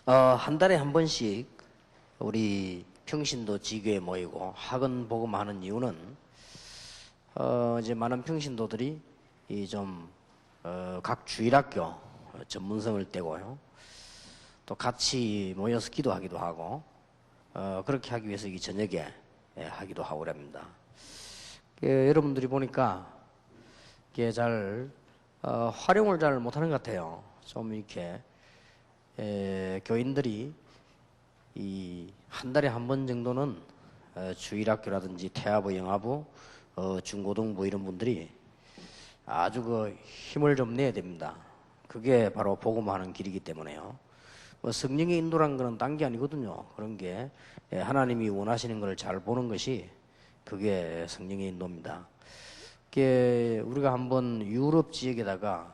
한 달에 한 번씩 우리 평신도 지교에 모이고 학원 복음하는 이유는 이제 많은 평신도들이 각 주일학교 전문성을 떼고요. 또 같이 모여서 기도하기도 하고 그렇게 하기 위해서 이 저녁에 하기도 하고 그럽니다. 여러분들이 보니까 이게 잘 활용을 잘 못하는 것 같아요. 좀 이렇게 교인들이 이 한 달에 한 번 정도는 주일학교라든지 태아부, 영아부, 중고등부 이런 분들이 아주 힘을 좀 내야 됩니다. 그게 바로 복음하는 길이기 때문에요. 성령의 인도란 거는 딴 게 아니거든요. 그런 게 하나님이 원하시는 걸 잘 보는 것이 그게 성령의 인도입니다. 우리가 한번 유럽 지역에다가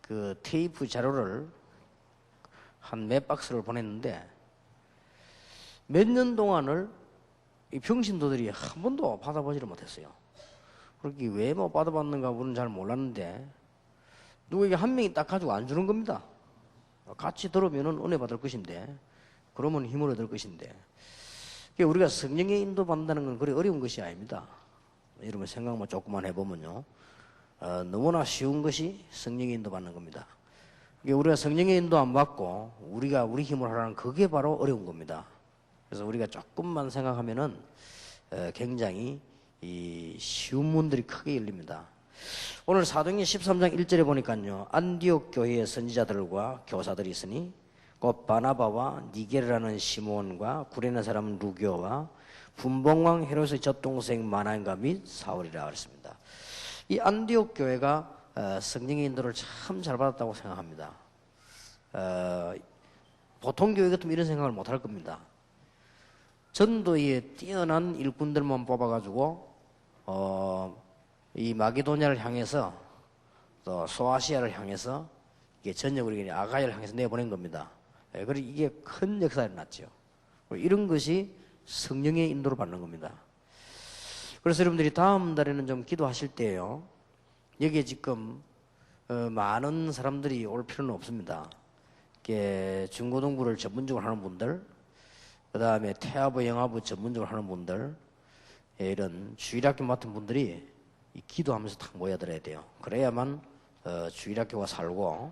그 테이프 자료를 한 몇 박스를 보냈는데 몇 년 동안을 이 평신도들이 한 번도 받아보지를 못했어요. 그렇게 왜 못 받아봤는가 우리는 잘 몰랐는데 누구에게 한 명이 딱 가지고 안 주는 겁니다. 같이 들으면은 은혜 받을 것인데, 그러면 힘을 얻을 것인데, 우리가 성령의 인도 받는다는 건 그리 어려운 것이 아닙니다. 여러분 생각만 조금만 해보면요, 너무나 쉬운 것이 성령의 인도 받는 겁니다. 우리가 성령의 인도 안 받고 우리가 우리 힘으로 하라는 그게 바로 어려운 겁니다. 그래서 우리가 조금만 생각하면은 굉장히 이 쉬운 문들이 크게 열립니다. 오늘 사도행전 13장 1절에 보니까요, 안디옥 교회의 선지자들과 교사들이 있으니 곧 바나바와 니게르라는 시몬과 구레네 사람 루교와 분봉왕 헤롯의 젖동생 마나인과 및 사울이라 그랬습니다. 이 안디옥 교회가 성령의 인도를 참 잘 받았다고 생각합니다. 보통 교회 같으면 이런 생각을 못할 겁니다. 전도에 뛰어난 일꾼들만 뽑아가지고 이 마게도냐를 향해서 또 소아시아를 향해서 이게 전역으로 아가야를 향해서 내보낸 겁니다. 그리고 이게 큰 역사가 일어났죠. 이런 것이 성령의 인도를 받는 겁니다. 그래서 여러분들이 다음 달에는 좀 기도하실 때요, 여기에 지금 많은 사람들이 올 필요는 없습니다. 중고등부를 전문적으로 하는 분들, 그 다음에 태아부, 영아부 전문적으로 하는 분들, 이런 주일학교 맡은 분들이 기도하면서 탁 모여들어야 돼요. 그래야만 주일학교가 살고,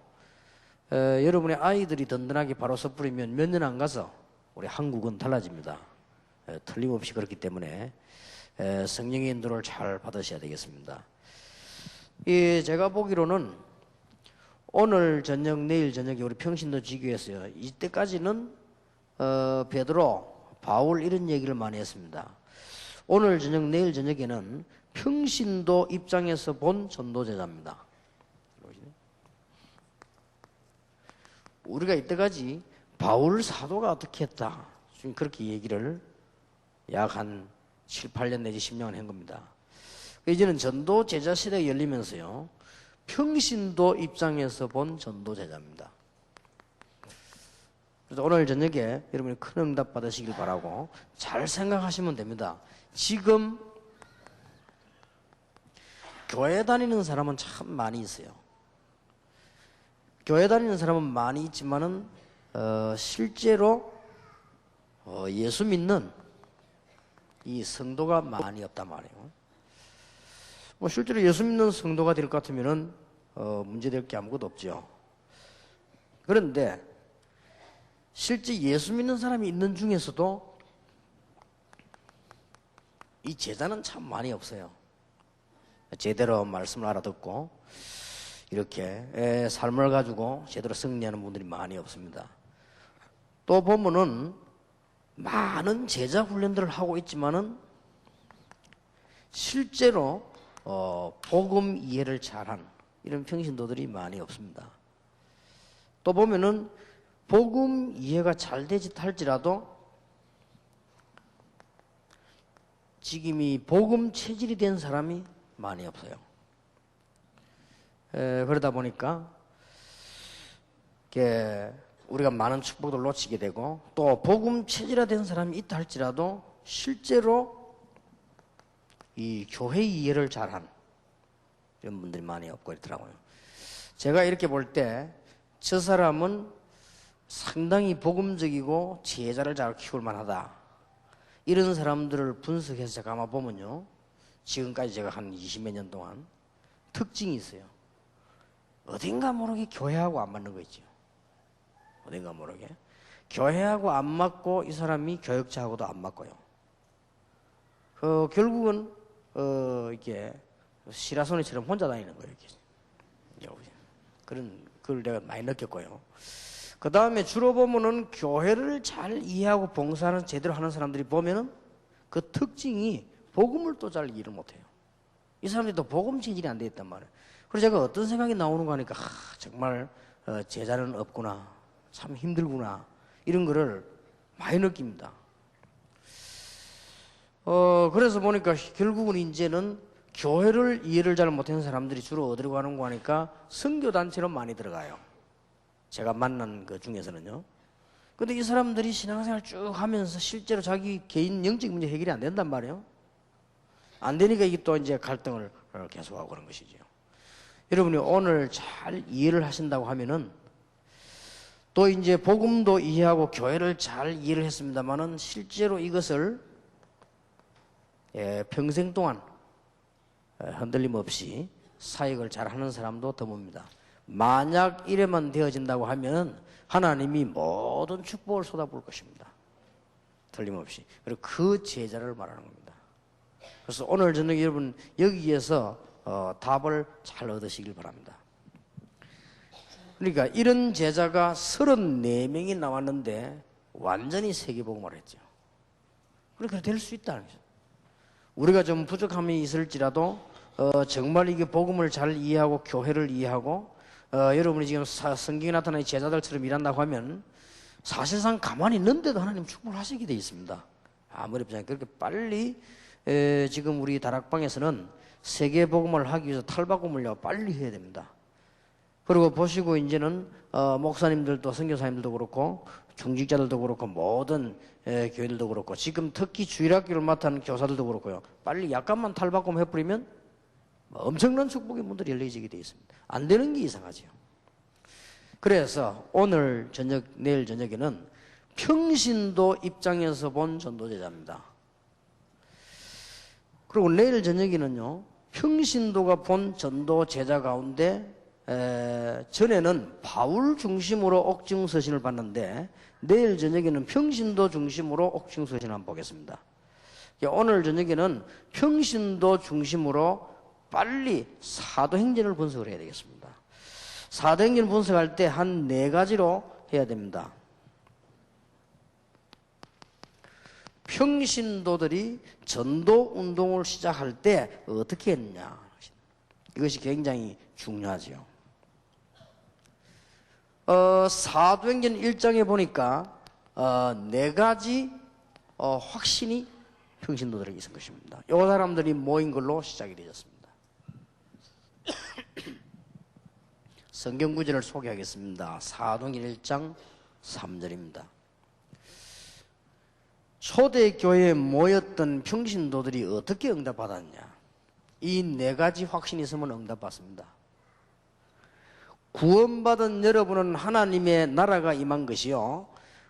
여러분의 아이들이 든든하게 바로 섣부리면 몇 년 안 가서 우리 한국은 달라집니다. 틀림없이 그렇기 때문에 성령의 인도를 잘 받으셔야 되겠습니다. 제가 보기로는 오늘 저녁, 내일 저녁에 우리 평신도 지교에서요, 이때까지는 베드로, 바울 이런 얘기를 많이 했습니다. 오늘 저녁, 내일 저녁에는 평신도 입장에서 본 전도제자입니다. 우리가 이때까지 바울 사도가 어떻게 했다, 지금 그렇게 얘기를 약 한 7, 8년 내지 10년을 한 겁니다. 이제는 전도 제자 시대가 열리면서요, 평신도 입장에서 본 전도 제자입니다. 그래서 오늘 저녁에 여러분이 큰 응답 받으시길 바라고 잘 생각하시면 됩니다. 지금 교회 다니는 사람은 참 많이 있어요. 교회 다니는 사람은 많이 있지만은 실제로 예수 믿는 이 성도가 많이 없단 말이에요. 실제로 예수 믿는 성도가 될 것 같으면은 문제될 게 아무것도 없죠. 그런데 실제 예수 믿는 사람이 있는 중에서도 이 제자는 참 많이 없어요. 제대로 말씀을 알아듣고 이렇게 삶을 가지고 제대로 승리하는 분들이 많이 없습니다. 또 보면은 많은 제자 훈련들을 하고 있지만은 실제로 복음 이해를 잘한 이런 평신도들이 많이 없습니다. 또 보면은 복음 이해가 잘 되지 할지라도 지금 이 복음 체질이 된 사람이 많이 없어요. 그러다 보니까 우리가 많은 축복을 놓치게 되고, 또 복음 체질화된 사람이 있다 할지라도 실제로 이 교회 이해를 잘한 이런 분들이 많이 없고 있더라고요. 제가 이렇게 볼 때 저 사람은 상당히 복음적이고 제자를 잘 키울 만하다. 이런 사람들을 분석해서 제가 아마 보면요, 지금까지 제가 한 20몇 년 동안 특징이 있어요. 어딘가 모르게 교회하고 안 맞는 거 있죠. 어딘가 모르게 교회하고 안 맞고 이 사람이 교역자하고도 안 맞고요. 결국은 이게 시라소니처럼 혼자 다니는 거예요. 그걸 내가 많이 느꼈고요. 그 다음에 주로 보면은 교회를 잘 이해하고 봉사하는 제대로 하는 사람들이 보면은 그 특징이 복음을 또 잘 이해를 못해요. 이 사람들이 또 복음 체질이 안 돼 있단 말이에요. 그래서 제가 어떤 생각이 나오는 거 하니까 정말 제자는 없구나, 참 힘들구나, 이런 거를 많이 느낍니다. 그래서 보니까 결국은 이제는 교회를 이해를 잘 못하는 사람들이 주로 어디로 가는 거 하니까 선교단체로 많이 들어가요. 제가 만난 그 중에서는요. 근데 이 사람들이 신앙생활 쭉 하면서 실제로 자기 개인 영적 문제 해결이 안 된단 말이에요. 안 되니까 이게 또 이제 갈등을 계속하고 그런 것이죠. 여러분이 오늘 잘 이해를 하신다고 하면은 또 이제 복음도 이해하고 교회를 잘 이해를 했습니다만은 실제로 이것을 평생 동안 흔들림 없이 사역을 잘 하는 사람도 드뭅니다. 만약 이래만 되어진다고 하면 하나님이 모든 축복을 쏟아부을 것입니다. 틀림없이. 그리고 그 제자를 말하는 겁니다. 그래서 오늘 저녁에 여러분 여기에서 답을 잘 얻으시길 바랍니다. 그러니까 이런 제자가 34명이 나왔는데 완전히 세계복음을 했죠. 그러니까 될 수 있다는 거죠. 우리가 좀 부족함이 있을지라도 정말 이게 복음을 잘 이해하고 교회를 이해하고 여러분이 지금 성경에 나타난 제자들처럼 일한다고 하면 사실상 가만히 있는데도 하나님 축복을 하시게 돼 있습니다. 아무리 그렇게 빨리 지금 우리 다락방에서는 세계복음을 하기 위해서 탈바꿈을 빨리 해야 됩니다. 그리고 보시고 이제는 목사님들도 선교사님들도 그렇고 중직자들도 그렇고 모든 교회들도 그렇고 지금 특히 주일학교를 맡은 교사들도 그렇고요. 빨리 약간만 탈바꿈 해버리면 엄청난 축복의 문들이 열려지게 되어 있습니다. 안 되는 게 이상하죠. 그래서 오늘 저녁, 내일 저녁에는 평신도 입장에서 본 전도제자입니다. 그리고 내일 저녁에는요, 평신도가 본 전도제자 가운데 전에는 바울 중심으로 옥중서신을 봤는데 내일 저녁에는 평신도 중심으로 옥중서신을 한번 보겠습니다. 오늘 저녁에는 평신도 중심으로 빨리 사도행전을 분석을 해야 되겠습니다. 사도행전을 분석할 때 한 4가지로 해야 됩니다. 평신도들이 전도운동을 시작할 때 어떻게 했느냐, 이것이 굉장히 중요하죠. 사도행전 1장에 보니까 4가지 확신이 평신도들에게 있은 것입니다. 이 사람들이 모인 걸로 시작이 되었습니다. 성경 구절을 소개하겠습니다. 사도행전 1장 3절입니다. 초대교회에 모였던 평신도들이 어떻게 응답받았냐, 이 4가지 확신이 있으면 응답받습니다. 구원받은 여러분은 하나님의 나라가 임한 것이요,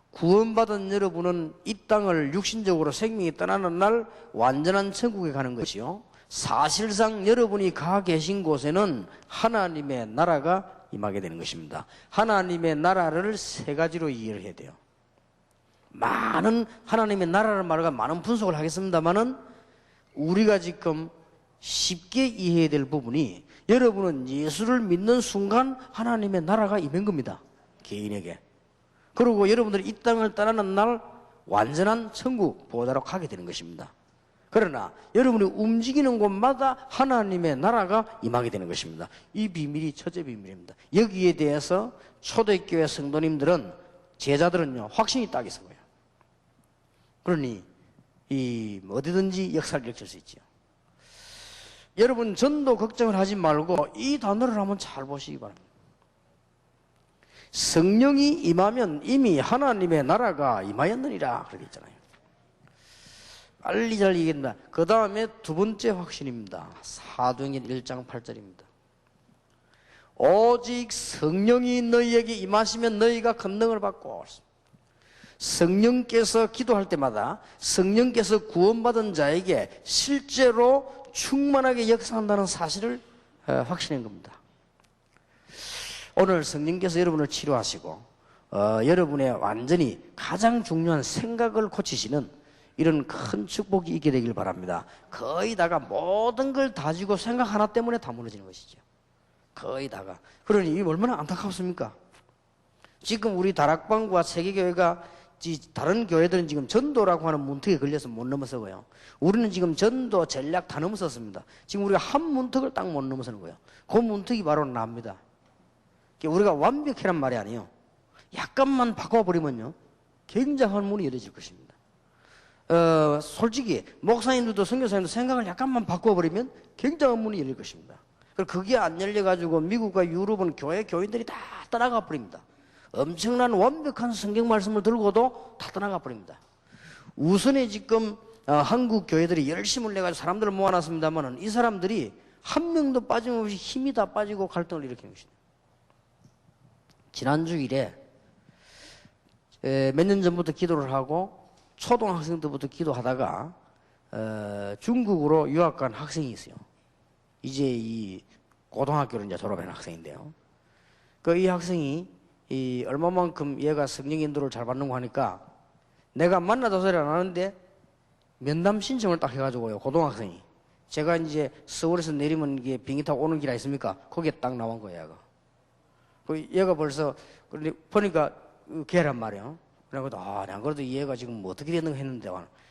구원받은 여러분은 이 땅을 육신적으로 생명이 떠나는 날 완전한 천국에 가는 것이요, 사실상 여러분이 가 계신 곳에는 하나님의 나라가 임하게 되는 것입니다. 하나님의 나라를 3가지로 이해를 해야 돼요. 많은 하나님의 나라를 말하고 많은 분석을 하겠습니다만은 우리가 지금 쉽게 이해해야 될 부분이, 여러분은 예수를 믿는 순간 하나님의 나라가 임한 겁니다. 개인에게. 그리고 여러분들이 이 땅을 떠나는 날 완전한 천국 보호자로 가게 되는 것입니다. 그러나 여러분이 움직이는 곳마다 하나님의 나라가 임하게 되는 것입니다. 이 비밀이 첫째 비밀입니다. 여기에 대해서 초대교회 성도님들은, 제자들은요, 확신이 딱 있어요. 그러니 어디든지 역사를 일으킬 수 있죠. 여러분 전도 걱정을 하지 말고 이 단어를 한번 잘 보시기 바랍니다. 성령이 임하면 이미 하나님의 나라가 임하였느니라 그렇게 있잖아요. 빨리 잘 얘기합니다. 그 다음에 2번째 확신입니다. 사도행전 1장 8절입니다. 오직 성령이 너희에게 임하시면 너희가 권능을 받고, 성령께서 기도할 때마다 성령께서 구원받은 자에게 실제로 충만하게 역사한다는 사실을 확신한 겁니다. 오늘 성령께서 여러분을 치료하시고 여러분의 완전히 가장 중요한 생각을 고치시는 이런 큰 축복이 있게 되길 바랍니다. 거의 다가 모든 걸 다지고 생각 하나 때문에 다 무너지는 것이죠. 거의 다가. 그러니 이게 얼마나 안타깝습니까? 지금 우리 다락방과 세계교회가 다른 교회들은 지금 전도라고 하는 문턱에 걸려서 못 넘어서고요. 우리는 지금 전도 전략 다 넘어섰습니다. 지금 우리가 한 문턱을 딱 못 넘어서는 거예요. 그 문턱이 바로 납니다. 우리가 완벽해란 말이 아니에요. 약간만 바꿔버리면요, 굉장한 문이 열려질 것입니다. 솔직히 목사님들도 선교사님도 생각을 약간만 바꿔버리면 굉장한 문이 열릴 것입니다. 그게 안 열려가지고 미국과 유럽은 교인들이 다 떠나가 버립니다. 엄청난 완벽한 성경 말씀을 들고도 다 떠나가 버립니다. 우선에 지금 한국 교회들이 열심을 내가지고 사람들을 모아놨습니다만 이 사람들이 한 명도 빠짐없이 힘이 다 빠지고 갈등을 일으키는 것입니다. 지난 주일에 몇 년 전부터 기도를 하고 초등학생 때부터 기도하다가 중국으로 유학 간 학생이 있어요. 이제 이 고등학교를 이제 졸업한 학생인데요. 이 학생이 얼마만큼 얘가 성령 인도를 잘 받는 거 하니까 내가 만나도 소리 안 하는데 면담 신청을 딱 해가지고요. 고등학생이. 제가 이제 서울에서 내리면 이게 비행기 타고 오는 길 아닙니까? 거기에 딱 나온 거예요, 얘가. 얘가 벌써, 보니까 걔란 말이에요. 그래가지고, 난 그래도 얘가 지금 뭐 어떻게 됐는가 했는데,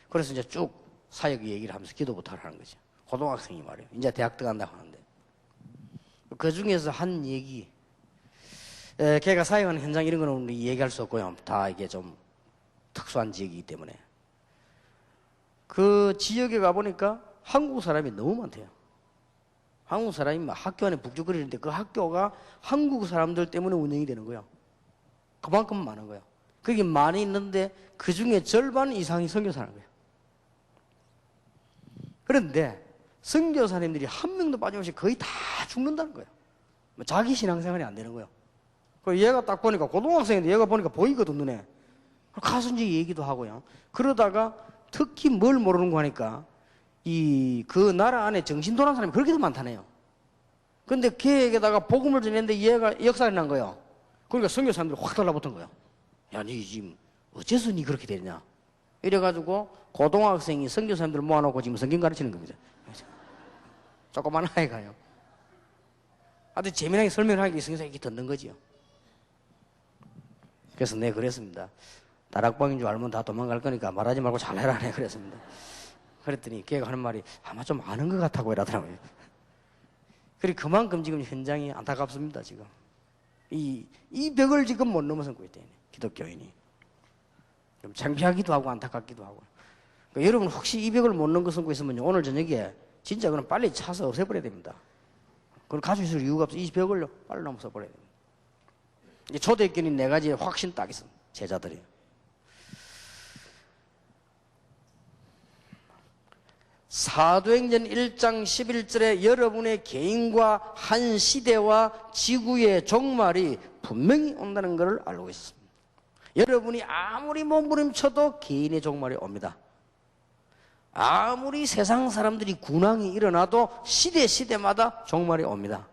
그래서 이제 쭉 사역 얘기를 하면서 기도부터 하는 거죠. 고등학생이 말이에요. 이제 대학 들어간다고 하는데. 그 중에서 한 얘기, 걔가 사역하는 현장 이런 거는 우리 얘기할 수 없고요. 다 이게 좀 특수한 지역이기 때문에. 그 지역에 가보니까 한국 사람이 너무 많대요. 한국 사람이 막 학교 안에 북적거리는데 그 학교가 한국 사람들 때문에 운영이 되는 거예요. 그만큼 많은 거예요. 그게 많이 있는데 그 중에 절반 이상이 선교사라는 거예요. 그런데 선교사님들이 한 명도 빠짐없이 거의 다 죽는다는 거예요. 자기 신앙생활이 안 되는 거예요. 얘가 딱 보니까 고등학생인데 얘가 보니까 보이거든, 눈에. 가서 이제 얘기도 하고요. 그러다가 특히 뭘 모르는 거 하니까 그 나라 안에 정신 돌아온 사람이 그렇게도 많다네요. 근데 걔에게다가 복음을 전했는데 얘가 역살이 난 거예요. 그러니까 선교사님들이 확 달라붙은 거예요. 야, 니 지금 어째서 니 그렇게 되냐? 이래가지고 고등학생이 선교사님들 모아놓고 지금 성경 가르치는 겁니다. 조그만 아이가요. 아주 재미나게 설명을 하기 위해서 선교사님이 듣는 거지요. 그래서 내가 그랬습니다. 다락방인 줄 알면 다 도망갈 거니까 말하지 말고 잘해라, 네, 그랬습니다. 그랬더니 걔가 하는 말이 아마 좀 아는 것 같다고 이러더라고요. 그리고 그만큼 지금 현장이 안타깝습니다, 지금. 이 벽을 지금 못 넘어선 거 있대요, 기독교인이. 좀 창피하기도 하고 안타깝기도 하고. 그러니까 여러분 혹시 이 벽을 못 넘어선 있으면요, 오늘 저녁에 진짜 그럼 빨리 차서 없애버려야 됩니다. 그걸 가지고 있을 이유가 없어. 이 벽을 빨리 넘어서 버려야 됩니다. 초대교인이 4가지 확신 딱 있습니다, 제자들이. 사도행전 1장 11절에 여러분의 개인과 한 시대와 지구의 종말이 분명히 온다는 것을 알고 있습니다. 여러분이 아무리 몸부림쳐도 개인의 종말이 옵니다. 아무리 세상 사람들이 군왕이 일어나도 시대마다 종말이 옵니다.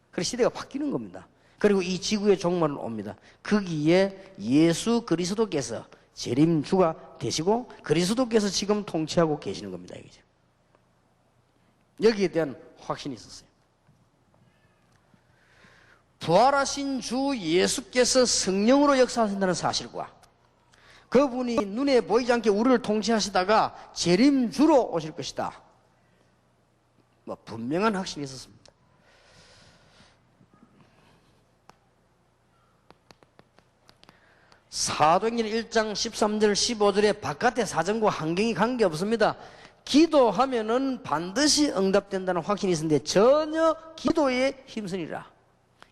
그래서 시대가 바뀌는 겁니다. 그리고 이 지구의 종말은 옵니다. 거기에 예수 그리스도께서 재림주가 되시고 그리스도께서 지금 통치하고 계시는 겁니다. 이거죠. 여기에 대한 확신이 있었어요. 부활하신 주 예수께서 성령으로 역사하신다는 사실과 그분이 눈에 보이지 않게 우리를 통치하시다가 재림주로 오실 것이다, 분명한 확신이 있었습니다. 사도행전 1장 13절 15절에 바깥의 사정과 환경이 관계없습니다. 기도하면은 반드시 응답된다는 확신이 있었는데 전혀 기도에 힘쓰니라.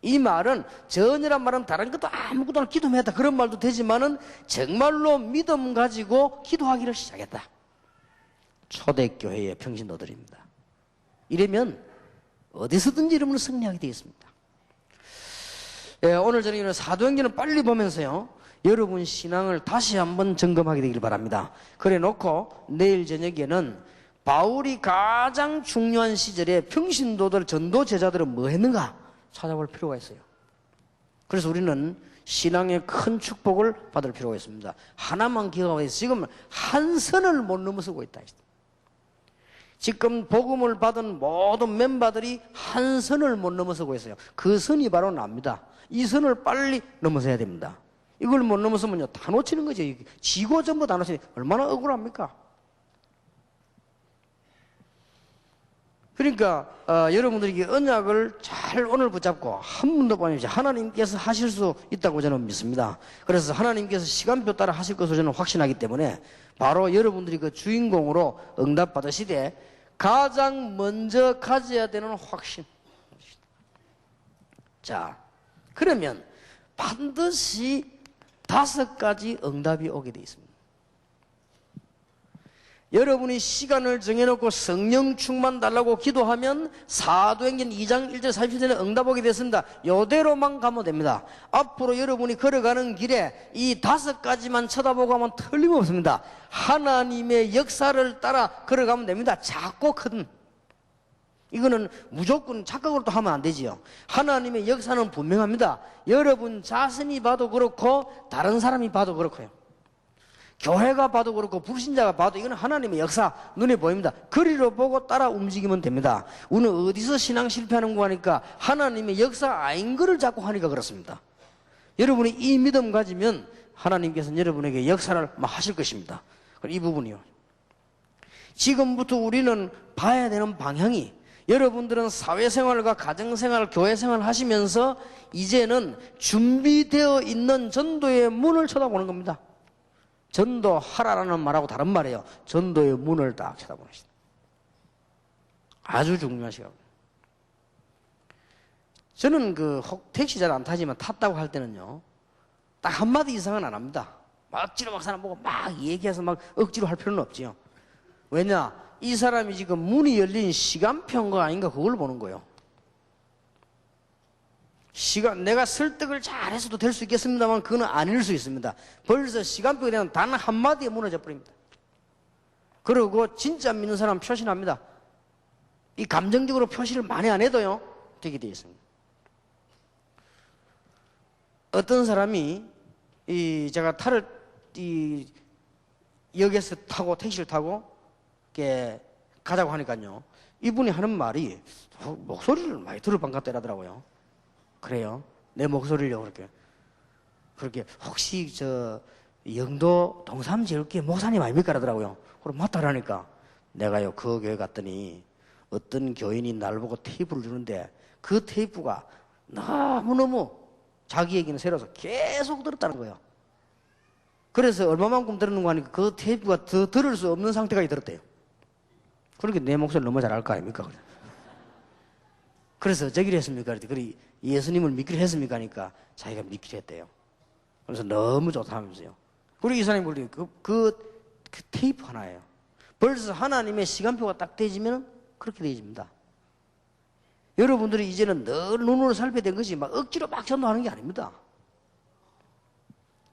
이 말은, 전혀란 말은 다른 것도 아무것도 기도만 했다 그런 말도 되지만은 정말로 믿음 가지고 기도하기를 시작했다. 초대교회의 평신도들입니다. 이러면 어디서든지 여러분은 승리하게 되어 있습니다. 예, 오늘 저녁에는 사도행전을 빨리 보면서요, 여러분 신앙을 다시 한번 점검하게 되길 바랍니다. 그래 놓고 내일 저녁에는 바울이 가장 중요한 시절에 평신도들, 전도 제자들은 뭐 했는가 찾아볼 필요가 있어요. 그래서 우리는 신앙의 큰 축복을 받을 필요가 있습니다. 하나만 기억하고 있어요. 지금 한 선을 못 넘어서고 있다. 지금 복음을 받은 모든 멤버들이 한 선을 못 넘어서고 있어요. 그 선이 바로 납니다. 이 선을 빨리 넘어서야 됩니다. 이걸 못 넘어서면요, 다 놓치는 거죠. 지고 전부 다 놓치니 얼마나 억울합니까? 그러니까 여러분들에게 언약을 잘 오늘 붙잡고 한 번도 빠짐없이 하나님께서 하실 수 있다고 저는 믿습니다. 그래서 하나님께서 시간표 따라 하실 것을 저는 확신하기 때문에 바로 여러분들이 그 주인공으로 응답받으시되 가장 먼저 가져야 되는 확신. 자, 그러면 반드시 5가지 응답이 오게 되어 있습니다. 여러분이 시간을 정해놓고 성령 충만 달라고 기도하면 사도행전 2장 1절 37절에 응답 오게 됐습니다. 이대로만 가면 됩니다. 앞으로 여러분이 걸어가는 길에 이 5가지만 쳐다보고 하면 틀림없습니다. 하나님의 역사를 따라 걸어가면 됩니다. 작고 큰. 이거는 무조건 착각으로 또 하면 안 되지요. 하나님의 역사는 분명합니다. 여러분 자신이 봐도 그렇고 다른 사람이 봐도 그렇고요. 교회가 봐도 그렇고 불신자가 봐도 이건 하나님의 역사 눈에 보입니다. 그리로 보고 따라 움직이면 됩니다. 우리는 어디서 신앙 실패하는 거 하니까 하나님의 역사 아닌 거를 자꾸 하니까 그렇습니다. 여러분이 이 믿음 가지면 하나님께서는 여러분에게 역사를 하실 것입니다. 이 부분이요. 지금부터 우리는 봐야 되는 방향이, 여러분들은 사회생활과 가정생활, 교회생활 하시면서 이제는 준비되어 있는 전도의 문을 쳐다보는 겁니다. 전도하라라는 말하고 다른 말이에요. 전도의 문을 딱 쳐다보는 시다. 아주 중요한 시각. 저는 택시 잘 안 타지만 탔다고 할 때는요, 딱 한마디 이상은 안 합니다. 막 억지로 막 사람 보고 막 얘기해서 막 억지로 할 필요는 없지요. 왜냐? 이 사람이 지금 문이 열린 시간표인가 아닌가 그걸 보는 거예요. 내가 설득을 잘해서도 될 수 있겠습니다만 그건 아닐 수 있습니다. 벌써 시간표에 대한 단 한마디에 무너져 버립니다. 그리고 진짜 믿는 사람 표시납니다. 이 감정적으로 표시를 많이 안 해도요, 되게 되어 있습니다. 어떤 사람이 제가 역에서 타고 택시를 타고 이렇게 가자고 하니까요, 이분이 하는 말이 목소리를 많이 들을 것 같다 이러더라고요. 그래요? 내 목소리를요, 그렇게 혹시 영도 동삼제일교회 목사님 아닙니까? 그러더라고요. 그럼 맞다 그러니까 내가요 그 교회 갔더니 어떤 교인이 날 보고 테이프를 주는데 그 테이프가 너무너무 자기 얘기는 새로서 계속 들었다는 거예요. 그래서 얼마만큼 들었는가 하니까 그 테이프가 더 들을 수 없는 상태까지 들었대요. 그러니까 내 목소리를 너무 잘 알 거 아닙니까? 그래서 저기를 했습니까? 그랬더니 예수님을 믿기로 했습니까? 하니까 자기가 믿기로 했대요. 그래서 너무 좋다면서요. 그리고 이 사람이 보니 그 테이프 하나예요. 벌써 하나님의 시간표가 딱 되어지면 그렇게 되어집니다. 여러분들이 이제는 늘 눈으로 살펴야 된 것이 막 억지로 막 전도하는 게 아닙니다.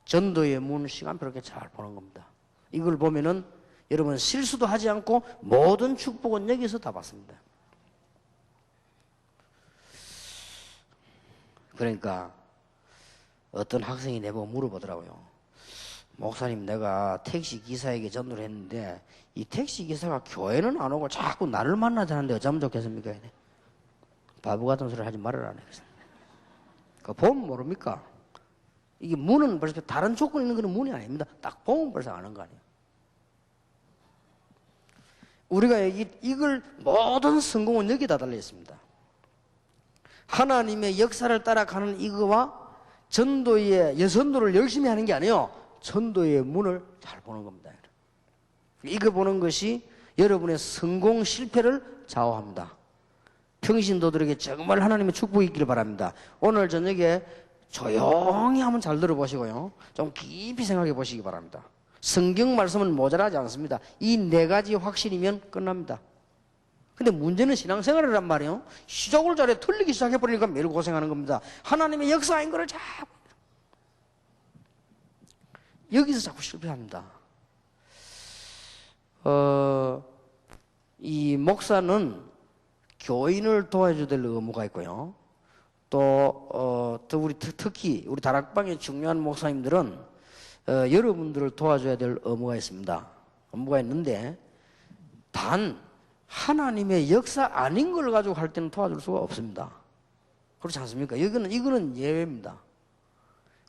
전도의 문 시간표를 이렇게 잘 보는 겁니다. 이걸 보면은 여러분 실수도 하지 않고 모든 축복은 여기서 다 받습니다. 그러니까 어떤 학생이 내보고 물어보더라고요. 목사님, 내가 택시 기사에게 전도를 했는데 이 택시 기사가 교회는 안 오고 자꾸 나를 만나자는데 어쩌면 좋겠습니까? 바보 같은 소리를 하지 말아라. 보면 모릅니까? 이게 문은 벌써 다른 조건 있는 건 문이 아닙니다. 딱 보면 벌써 아는 거 아니에요. 우리가 이걸 모든 성공은 여기다 달려 있습니다. 하나님의 역사를 따라가는 이거와 전도의 여선도를 열심히 하는 게 아니에요. 전도의 문을 잘 보는 겁니다. 이거 보는 것이 여러분의 성공 실패를 좌우합니다. 평신도들에게 정말 하나님의 축복이 있기를 바랍니다. 오늘 저녁에 조용히 한번 잘 들어보시고요, 좀 깊이 생각해 보시기 바랍니다. 성경 말씀은 모자라지 않습니다. 이 4가지 확신이면 끝납니다. 근데 문제는 신앙생활이란 말이에요. 시작을 잘해 틀리기 시작해버리니까 매일 고생하는 겁니다. 하나님의 역사인 거를 자꾸 여기서 자꾸 실패합니다. 이 목사는 교인을 도와줘야 될 의무가 있고요. 또 특히 우리 다락방의 중요한 목사님들은 여러분들을 도와줘야 될 의무가 있습니다. 의무가 있는데 단 하나님의 역사 아닌 걸 가지고 할 때는 도와줄 수가 없습니다. 그렇지 않습니까? 이거는 예외입니다.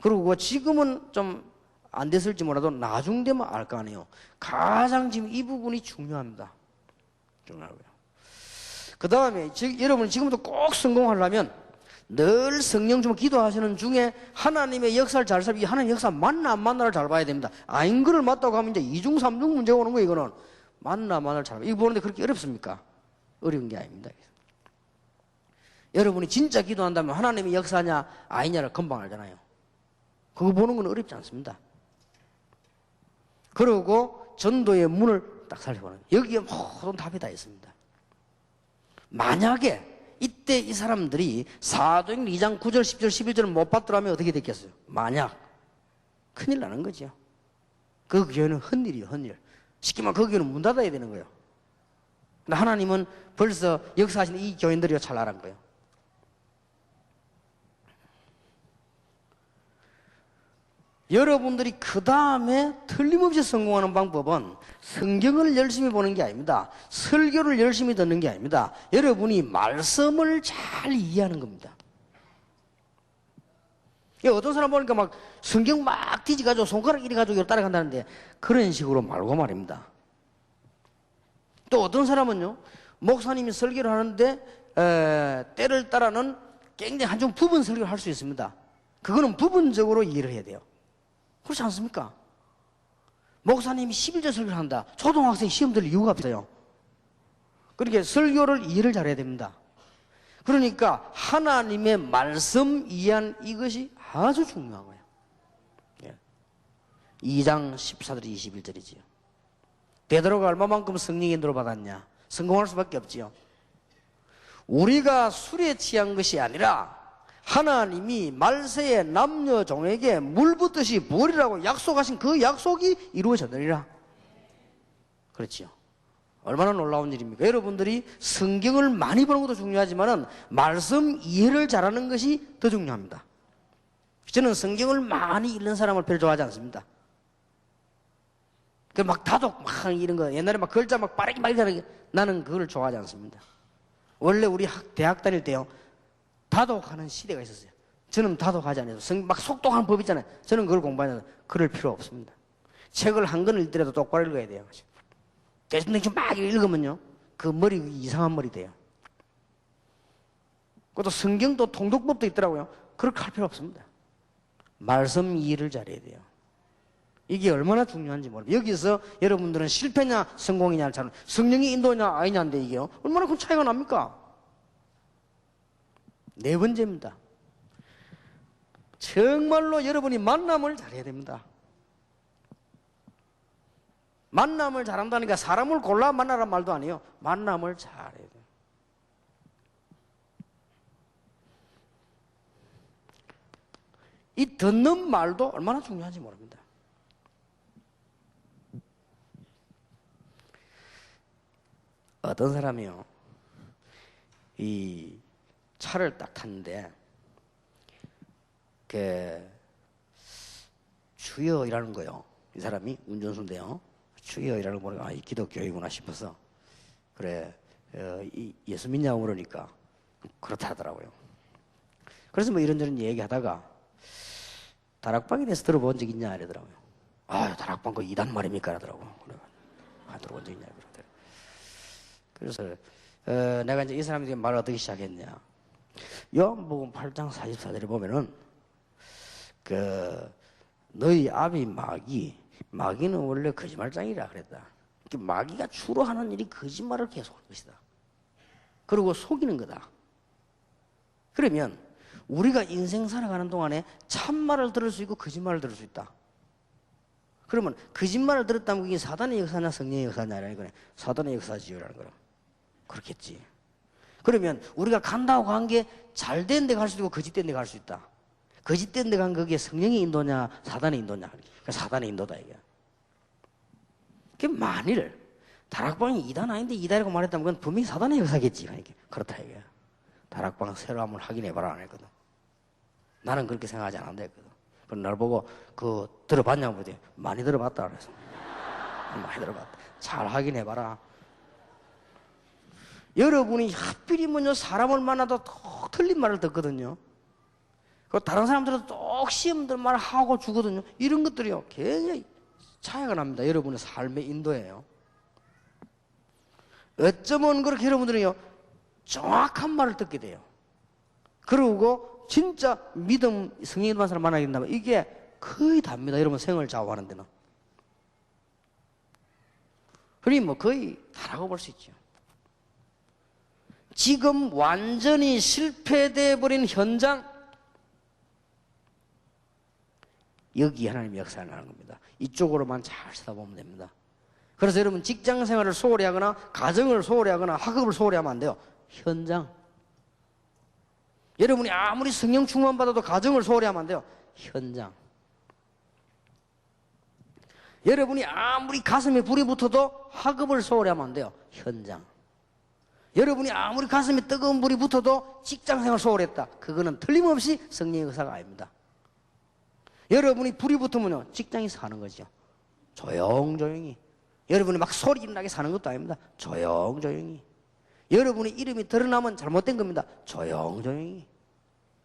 그리고 지금은 좀 안 됐을지 몰라도 나중 되면 알 거 아니에요. 가장 지금 이 부분이 중요합니다. 중요하고요. 그 다음에 여러분 지금부터 꼭 성공하려면 늘 성령 좀 기도하시는 중에 하나님의 역사를 잘 살피, 하나님의 역사 맞나 안 맞나를 잘 봐야 됩니다. 아닌 거를 맞다고 하면 이제 2중 3중 문제가 오는 거예요. 이거는 맞나 안 맞나를 잘 봐. 이거 보는데 그렇게 어렵습니까? 어려운 게 아닙니다. 여러분이 진짜 기도한다면 하나님의 역사냐 아니냐를 금방 알잖아요. 그거 보는 건 어렵지 않습니다. 그리고 전도의 문을 딱 살펴보는 거예요. 여기에 모든 답이 다 있습니다. 만약에 이때 이 사람들이 사도행전 2장 9절 10절 11절을 못 받더라면 어떻게 됐겠어요? 만약 큰일 나는 거죠. 그 교회는 헛일이에요. 헛일. 쉽게 말하면 그 교회는 문 닫아야 되는 거예요. 근데 하나님은 벌써 역사하시는 이 교인들이 찰나란 거예요. 여러분들이 그 다음에 틀림없이 성공하는 방법은 성경을 열심히 보는 게 아닙니다. 설교를 열심히 듣는 게 아닙니다. 여러분이 말씀을 잘 이해하는 겁니다. 어떤 사람 보니까 막 성경 막 뒤져가지고 손가락 이리 가지고 따라간다는데 그런 식으로 말고 말입니다. 또 어떤 사람은요, 목사님이 설교를 하는데 때를 따라는 굉장히 한좀 부분 설교를 할 수 있습니다. 그거는 부분적으로 이해를 해야 돼요. 그렇지 않습니까? 목사님이 11절 설교를 한다. 초등학생 시험 들 이유가 없어요. 그러니까 설교를 이해를 잘해야 됩니다. 그러니까 하나님의 말씀 이해한 이것이 아주 중요한 거예요. 2장 14절 21절이지요. 베드로가 얼마만큼 성령 인도를 받았냐? 성공할 수밖에 없지요. 우리가 술에 취한 것이 아니라 하나님이 말세의 남녀 종에게 물 붓듯이 부으리라고 약속하신 그 약속이 이루어졌느니라. 그렇지요. 얼마나 놀라운 일입니까? 여러분들이 성경을 많이 보는 것도 중요하지만 말씀 이해를 잘하는 것이 더 중요합니다. 저는 성경을 많이 읽는 사람을 별로 좋아하지 않습니다. 그 막 다독 막 이런 거 옛날에 막 글자 막 빠르게 하는 게 나는 그걸 좋아하지 않습니다. 원래 우리 대학 다닐 때요, 다독하는 시대가 있었어요. 저는 다독하지 않아요. 막 속독하는 법 있잖아요. 저는 그걸 공부하지 않아요. 그럴 필요 없습니다. 책을 한 권을 읽더라도 똑바로 읽어야 돼요. 대충대충 막 읽으면요, 그 머리 이상한 머리 돼요. 그것도 성경도 통독법도 있더라고요. 그렇게 할 필요 없습니다. 말씀 이해를 잘해야 돼요. 이게 얼마나 중요한지 모릅니다. 여기서 여러분들은 실패냐 성공이냐를 잘, 성령이 인도냐 아니냐인데 이게요, 얼마나 큰 차이가 납니까? 네 번째입니다. 정말로 여러분이 만남을 잘해야 됩니다. 만남을 잘한다니까 사람을 골라 만나란 말도 아니에요. 만남을 잘해야 돼요. 이 듣는 말도 얼마나 중요한지 모릅니다. 어떤 사람이요, 이 차를 딱 탔는데 주여 이라는 거예요. 이 사람이 운전수인데요, 주여 이라는 거 보니까 이 기독교이구나 싶어서 그래 예수 믿냐고 물으니까 그렇다 하더라고요. 그래서 뭐 이런저런 얘기하다가 다락방에 대해서 들어본 적 있냐 이러더라고요. 다락방 그 이단 말입니까 이러더라고요. 들어본 적 있냐 그러더라고요. 그래서 내가 이제 이 사람들이 말을 어떻게 시작했냐, 요한복음 8장 44절에 보면은 너희 아비 마귀는 원래 거짓말장이라 그랬다. 마귀가 주로 하는 일이 거짓말을 계속하는 것이다. 그리고 속이는 거다. 그러면 우리가 인생 살아가는 동안에 참말을 들을 수 있고 거짓말을 들을 수 있다. 그러면 거짓말을 들었다면 그게 사단의 역사냐 성령의 역사냐라는 거네. 사단의 역사지요라는 거라. 그렇겠지. 그러면 우리가 간다고 간 게 잘된 데 갈 수도 있고 거짓된 데 갈 수 있다. 거짓된 데 간 거기에 성령의 인도냐 사단의 인도냐. 그러니까 사단의 인도다 이게. 그 만일 다락방이 2단 아닌데 2단이라고 말했다면 그건 분명히 사단의 역사겠지. 그러니까 그렇다 이게. 다락방 새로 한번 확인해봐라 안 했거든. 나는 그렇게 생각하지 않는다 했거든. 그럼 날 보고 그 들어봤냐고 보더니 많이 들어봤다 그래서. 많이 들어봤다. 잘 확인해봐라. 여러분이 하필이면요 사람을 만나도 톡 틀린 말을 듣거든요. 그 다른 사람들은 똑 시험들 말 하고 주거든요. 이런 것들이요 굉장히 차이가 납니다. 여러분의 삶의 인도예요. 어쩌면 그렇게 여러분들은요 정확한 말을 듣게 돼요. 그러고 진짜 믿음 성령 받은 사람 만나게 된다면 이게 거의 답니다. 여러분 생을 좌우하는 데는. 그러니 뭐 거의 다라고 볼 수 있죠. 지금 완전히 실패되어 버린 현장, 여기 하나님의 역사를 하는 겁니다. 이쪽으로만 잘 쳐다보면 됩니다. 그래서 여러분 직장 생활을 소홀히 하거나 가정을 소홀히 하거나 학업을 소홀히 하면 안 돼요. 현장. 여러분이 아무리 성령 충만 받아도 가정을 소홀히 하면 안 돼요. 현장. 여러분이 아무리 가슴에 불이 붙어도 학업을 소홀히 하면 안 돼요. 현장. 여러분이 아무리 가슴에 뜨거운 불이 붙어도 직장생활 소홀했다. 그거는 틀림없이 성령의 역사가 아닙니다. 여러분이 불이 붙으면요 직장에서 사는 거죠. 조용조용히. 여러분이 막 소리 나게 사는 것도 아닙니다. 조용조용히. 여러분의 이름이 드러나면 잘못된 겁니다. 조용조용히.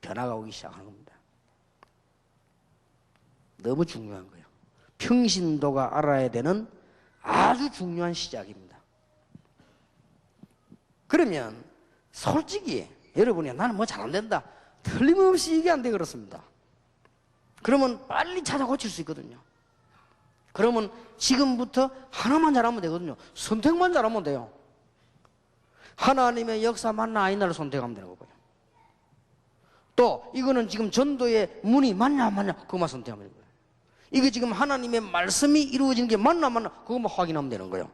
변화가 오기 시작하는 겁니다. 너무 중요한 거예요. 평신도가 알아야 되는 아주 중요한 시작입니다. 그러면 솔직히 여러분이 나는 뭐 잘 안 된다. 틀림없이 이게 안 돼 그렇습니다. 그러면 빨리 찾아 고칠 수 있거든요. 그러면 지금부터 하나만 잘하면 되거든요. 선택만 잘하면 돼요. 하나님의 역사 맞나 아니나를 선택하면 되는 거고요. 또 이거는 지금 전도의 문이 맞냐 안 맞냐 그것만 선택하면 되는 거예요. 이게 지금 하나님의 말씀이 이루어지는 게 맞나 안 맞나 그것만 확인하면 되는 거예요.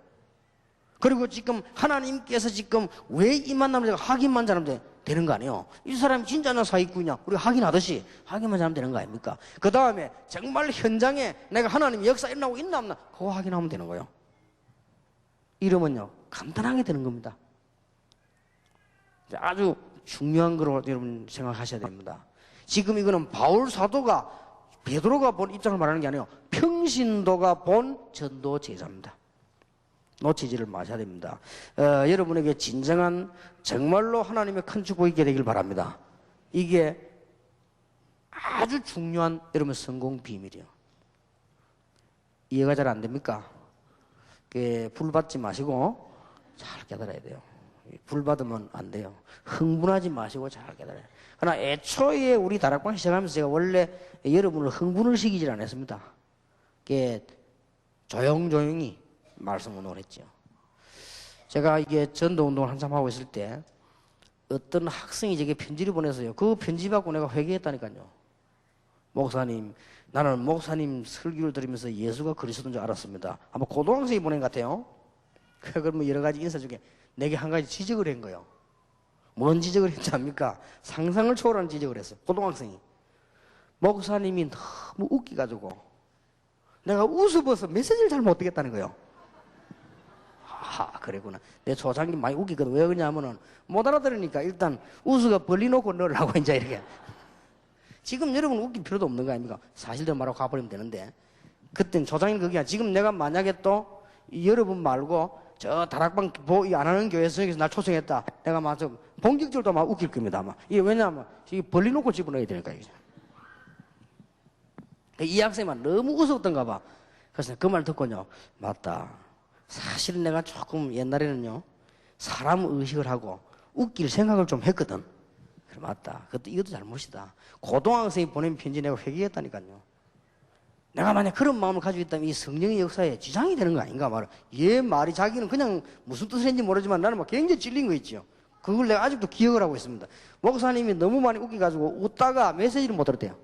그리고 지금 하나님께서 지금 왜 이 만남을 확인만 잘하면 되는 거 아니에요. 이 사람이 진짜냐 사기꾼이냐 우리가 확인하듯이 확인만 잘하면 되는 거 아닙니까? 그 다음에 정말 현장에 내가 하나님의 역사 일어나고 있나 없나 그거 확인하면 되는 거예요. 이러면요 간단하게 되는 겁니다. 아주 중요한 거로 여러분 생각하셔야 됩니다. 지금 이거는 바울 사도가 베드로가 본 입장을 말하는 게 아니에요. 평신도가 본 전도 제자입니다. 놓치지를 마셔야 됩니다. 여러분에게 진정한 정말로 하나님의 큰 축복이 있게 되길 바랍니다. 이게 아주 중요한 여러분 성공 비밀이에요. 이해가 잘 안 됩니까? 불 받지 마시고 잘 깨달아야 돼요. 불 받으면 안 돼요. 흥분하지 마시고 잘 깨달아요. 그러나 애초에 우리 다락방 시작하면서 제가 원래 여러분을 흥분을 시키질 않았습니다. 조용조용히 말씀 운동을 했죠. 제가 이게 전도 운동을 한참 하고 있을 때 어떤 학생이 제게 편지를 보내서요. 그 편지 받고 내가 회개했다니까요. 목사님, 나는 목사님 설교를 들으면서 예수가 그리스도인 줄 알았습니다. 아마 고등학생이 보낸 것 같아요. 그러면 여러 가지 인사 중에 내게 한 가지 지적을 한 거예요. 뭔 지적을 했지 않습니까? 상상을 초월하는 지적을 했어요. 고등학생이. 목사님이 너무 웃기가지고 내가 웃어봐서 메시지를 잘 못 듣겠다는 거예요. 그랬구나. 내 조상님 많이 웃기거든. 왜 그러냐면은 못 알아들으니까 일단 우수가 벌리놓고 넣으려고 이제 이렇게. 지금 여러분 웃길 필요도 없는 거 아닙니까? 사실대로 말하고 가버리면 되는데. 그땐 조상님 그게 아니라 지금 내가 만약에 또 여러분 말고 저 다락방 안 하는 교회에서 여기서 날 초청했다. 내가 막 좀 본격적으로 막 웃길 겁니다. 아마. 이게 왜냐하면 이게 벌리놓고 집어넣어야 되니까. 이게. 이 학생만 너무 웃었던가 봐. 그래서 그 말 듣고요. 맞다. 사실은 내가 조금 옛날에는요. 사람 의식을 하고 웃길 생각을 좀 했거든. 그래 맞다. 그것도 이것도 잘못이다. 고등학생이 보낸 편지 내가 회개했다니까요. 내가 만약 그런 마음을 가지고 있다면 이 성령의 역사에 지장이 되는 거 아닌가 말을. 얘 말이 자기는 그냥 무슨 뜻을 했는지 모르지만 나는 막 굉장히 찔린 거 있죠. 그걸 내가 아직도 기억을 하고 있습니다. 목사님이 너무 많이 웃겨가지고 웃다가 메시지를 못 들었대요.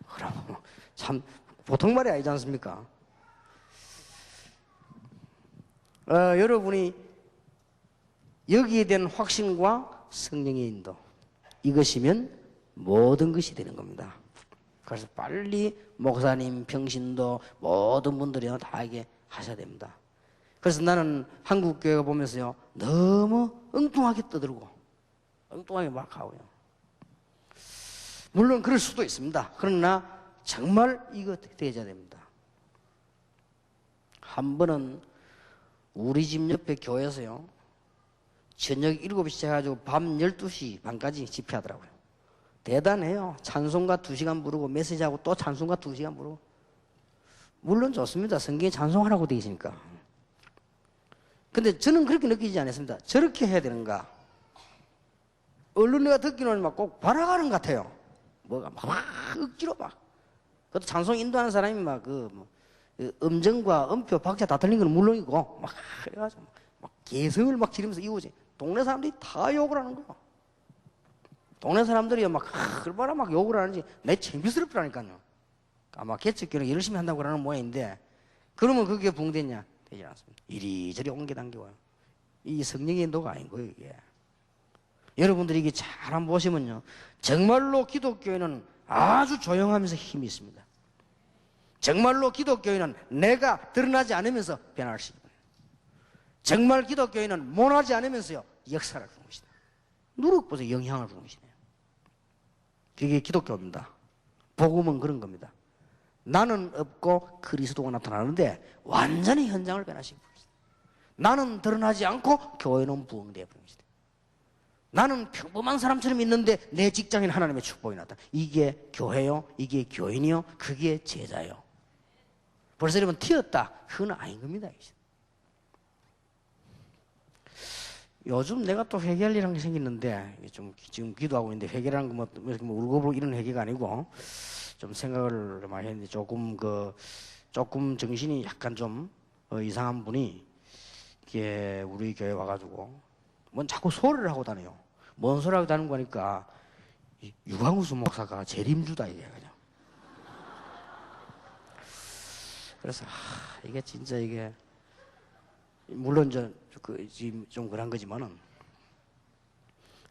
그럼 참 보통 말이 아니지 않습니까? 여러분이 여기에 대한 확신과 성령의 인도, 이것이면 모든 것이 되는 겁니다. 그래서 빨리 목사님, 평신도 모든 분들이 다 이게 하셔야 됩니다. 그래서 나는 한국교회가 보면서요, 너무 엉뚱하게 떠들고 엉뚱하게 막 하고요. 물론 그럴 수도 있습니다. 그러나 정말 이거 되어야 됩니다. 한 번은 우리 집 옆에 교회에서요, 저녁 7시 시작해가지고 밤 12시 반까지 집회하더라고요. 대단해요. 찬송가 2시간 부르고 메시지하고 또 찬송가 2시간 부르고. 물론 좋습니다. 성경에 찬송하라고 되어 있으니까. 근데 저는 그렇게 느끼지 않았습니다. 저렇게 해야 되는가? 얼른 내가 듣기로는 막 꼭 바라가는 것 같아요. 뭐가 막 억지로 막. 그것도 찬송 인도하는 사람이 막 음정과 음표, 박자 다 틀린 건 물론이고, 막 그래가지고 막 개성을 막 지르면서 이거지. 동네 사람들이 다 욕을 하는 거야. 동네 사람들이 막 얼마나 막 욕을 하는지 내 창피스럽더라니까요. 아마 개척교는 열심히 한다고 그러는 모양인데, 그러면 그게 붕대냐? 되지 않습니다. 이리저리 옮겨당겨와요. 이 성령의 인도가 아닌 거예요, 이게. 여러분들이 이게 잘 한번 보시면요, 정말로 기독교회는 아주 조용하면서 힘이 있습니다. 정말로 기독교회는 내가 드러나지 않으면서 변화할 수 있습니다. 정말 기독교회는 모나지 않으면서요, 역사를 주는 것이다. 누룩 보세요, 영향을 주는 것이네요. 그게 기독교입니다. 복음은 그런 겁니다. 나는 없고 그리스도가 나타나는데 완전히 현장을 변화시키는 것이다. 나는 드러나지 않고 교회는 부흥되어 버리는 것이다. 나는 평범한 사람처럼 있는데 내 직장인 하나님의 축복이 나타나. 이게 교회요, 이게 교인이요, 그게 제자요. 벌써 이러면 튀었다. 그건 아닌 겁니다. 요즘 내가 또 회개할 일이라는 게 생겼는데, 좀 지금 기도하고 있는데, 회개라는 거 뭐 울고불고 이런 회개가 아니고 좀 생각을 많이 했는데, 조금 정신이 약간 좀 이상한 분이 이게 우리 교회 와가지고 뭔 자꾸 소리를 하고 다녀요. 뭔 소리 하고 다니는 거니까 유광우수 목사가 재림주다 이게 그냥. 그래서 이게 진짜 이게 물론 좀 그런 거지만은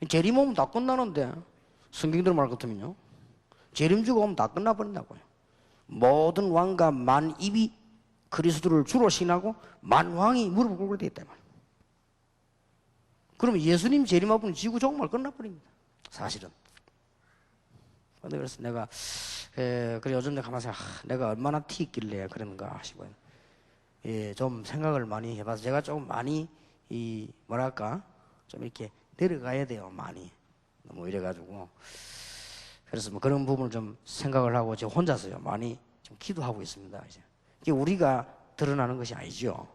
재림 오면 다 끝나는데, 성경대로 말 같으면요, 재림주가 오면 다 끝나버린다고요. 모든 왕과 만입이 그리스도를 주로 신하고 만왕이 무릎을 꿇게 돼 있단 말이에요. 그러면 예수님 재림하고는 지구 정말 끝나버립니다. 사실은. 근데 그래서 내가 그래 요즘 내가 가만히 내가 얼마나 티 있길래 그러는가 싶어요. 좀 생각을 많이 해봐서 제가 조금 많이 뭐랄까 좀 이렇게 내려가야 돼요. 많이 너무 이래가지고. 그래서 뭐 그런 부분을 좀 생각을 하고 제가 혼자서요 많이 좀 기도하고 있습니다. 이제 이게 우리가 드러나는 것이 아니죠.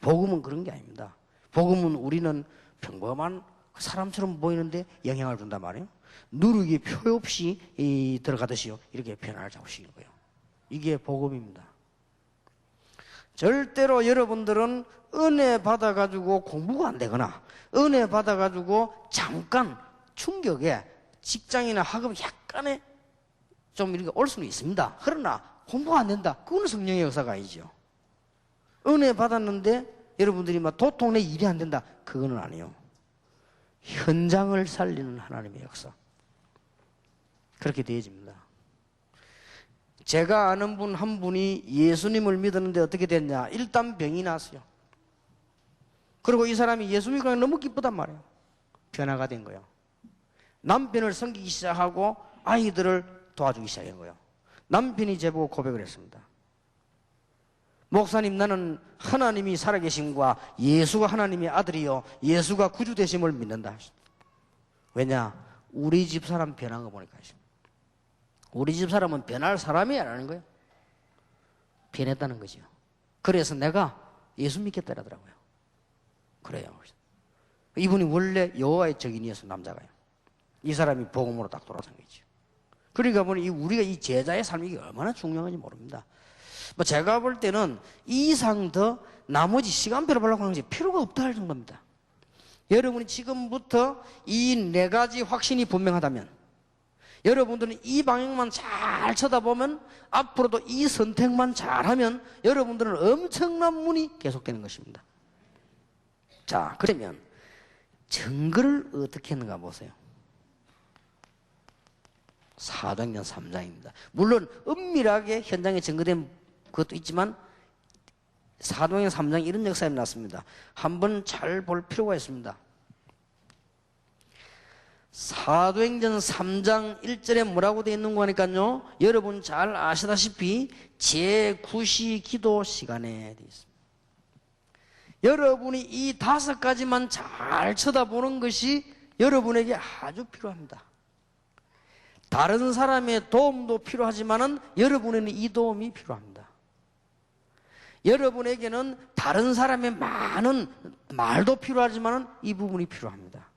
복음은 그런 게 아닙니다. 복음은 우리는 평범한 사람처럼 보이는데 영향을 준단 말이에요. 누룩이 표 없이 들어가듯이요, 이렇게 변화를 잡으시는 거예요. 이게 복음입니다. 절대로 여러분들은 은혜 받아가지고 공부가 안 되거나 은혜 받아가지고 잠깐 충격에 직장이나 학업에 약간의 좀 이렇게 올 수는 있습니다. 그러나 공부가 안 된다, 그거는 성령의 역사가 아니죠. 은혜 받았는데 여러분들이 막 도통 내 일이 안 된다, 그거는 아니에요. 현장을 살리는 하나님의 역사, 그렇게 되어집니다. 제가 아는 분 한 분이 예수님을 믿었는데 어떻게 됐냐, 일단 병이 났어요. 그리고 이 사람이 예수 믿고 너무 기쁘단 말이에요. 변화가 된 거예요. 남편을 섬기기 시작하고 아이들을 도와주기 시작한 거예요. 남편이 제보고 고백을 했습니다. 목사님, 나는 하나님이 살아계심과 예수가 하나님의 아들이요 예수가 구주 되심을 믿는다. 왜냐? 우리 집 사람 변한 거 보니까. 우리 집 사람은 변할 사람이 아니라는 거예요. 변했다는 거죠. 그래서 내가 예수 믿겠다라더라고요. 그래요. 이분이 원래 여호와의 적인이어서 남자가요. 이 사람이 복음으로 딱 돌아선 거죠. 그러니까 보니 우리가 이 제자의 삶이 얼마나 중요한지 모릅니다. 뭐 제가 볼 때는 이 이상 더 나머지 시간표를 보려고 하는 것이 필요가 없다 할 정도입니다. 여러분이 지금부터 이 네 가지 확신이 분명하다면, 여러분들은 이 방향만 잘 쳐다보면, 앞으로도 이 선택만 잘하면 여러분들은 엄청난 문이 계속되는 것입니다. 자, 그러면 증거를 어떻게 했는가 보세요. 사도행전 3장입니다. 물론 은밀하게 현장에 증거된 것도 있지만 사도행전 3장 이런 역사가 났습니다. 한번 잘 볼 필요가 있습니다. 사도행전 3장 1절에 뭐라고 되어 있는 거니까요, 여러분 잘 아시다시피 제9시 기도 시간에 되어 있습니다. 여러분이 이 5가지만 잘 쳐다보는 것이 여러분에게 아주 필요합니다. 다른 사람의 도움도 필요하지만 여러분에게는 이 도움이 필요합니다. 여러분에게는 다른 사람의 많은 말도 필요하지만 이 부분이 필요합니다.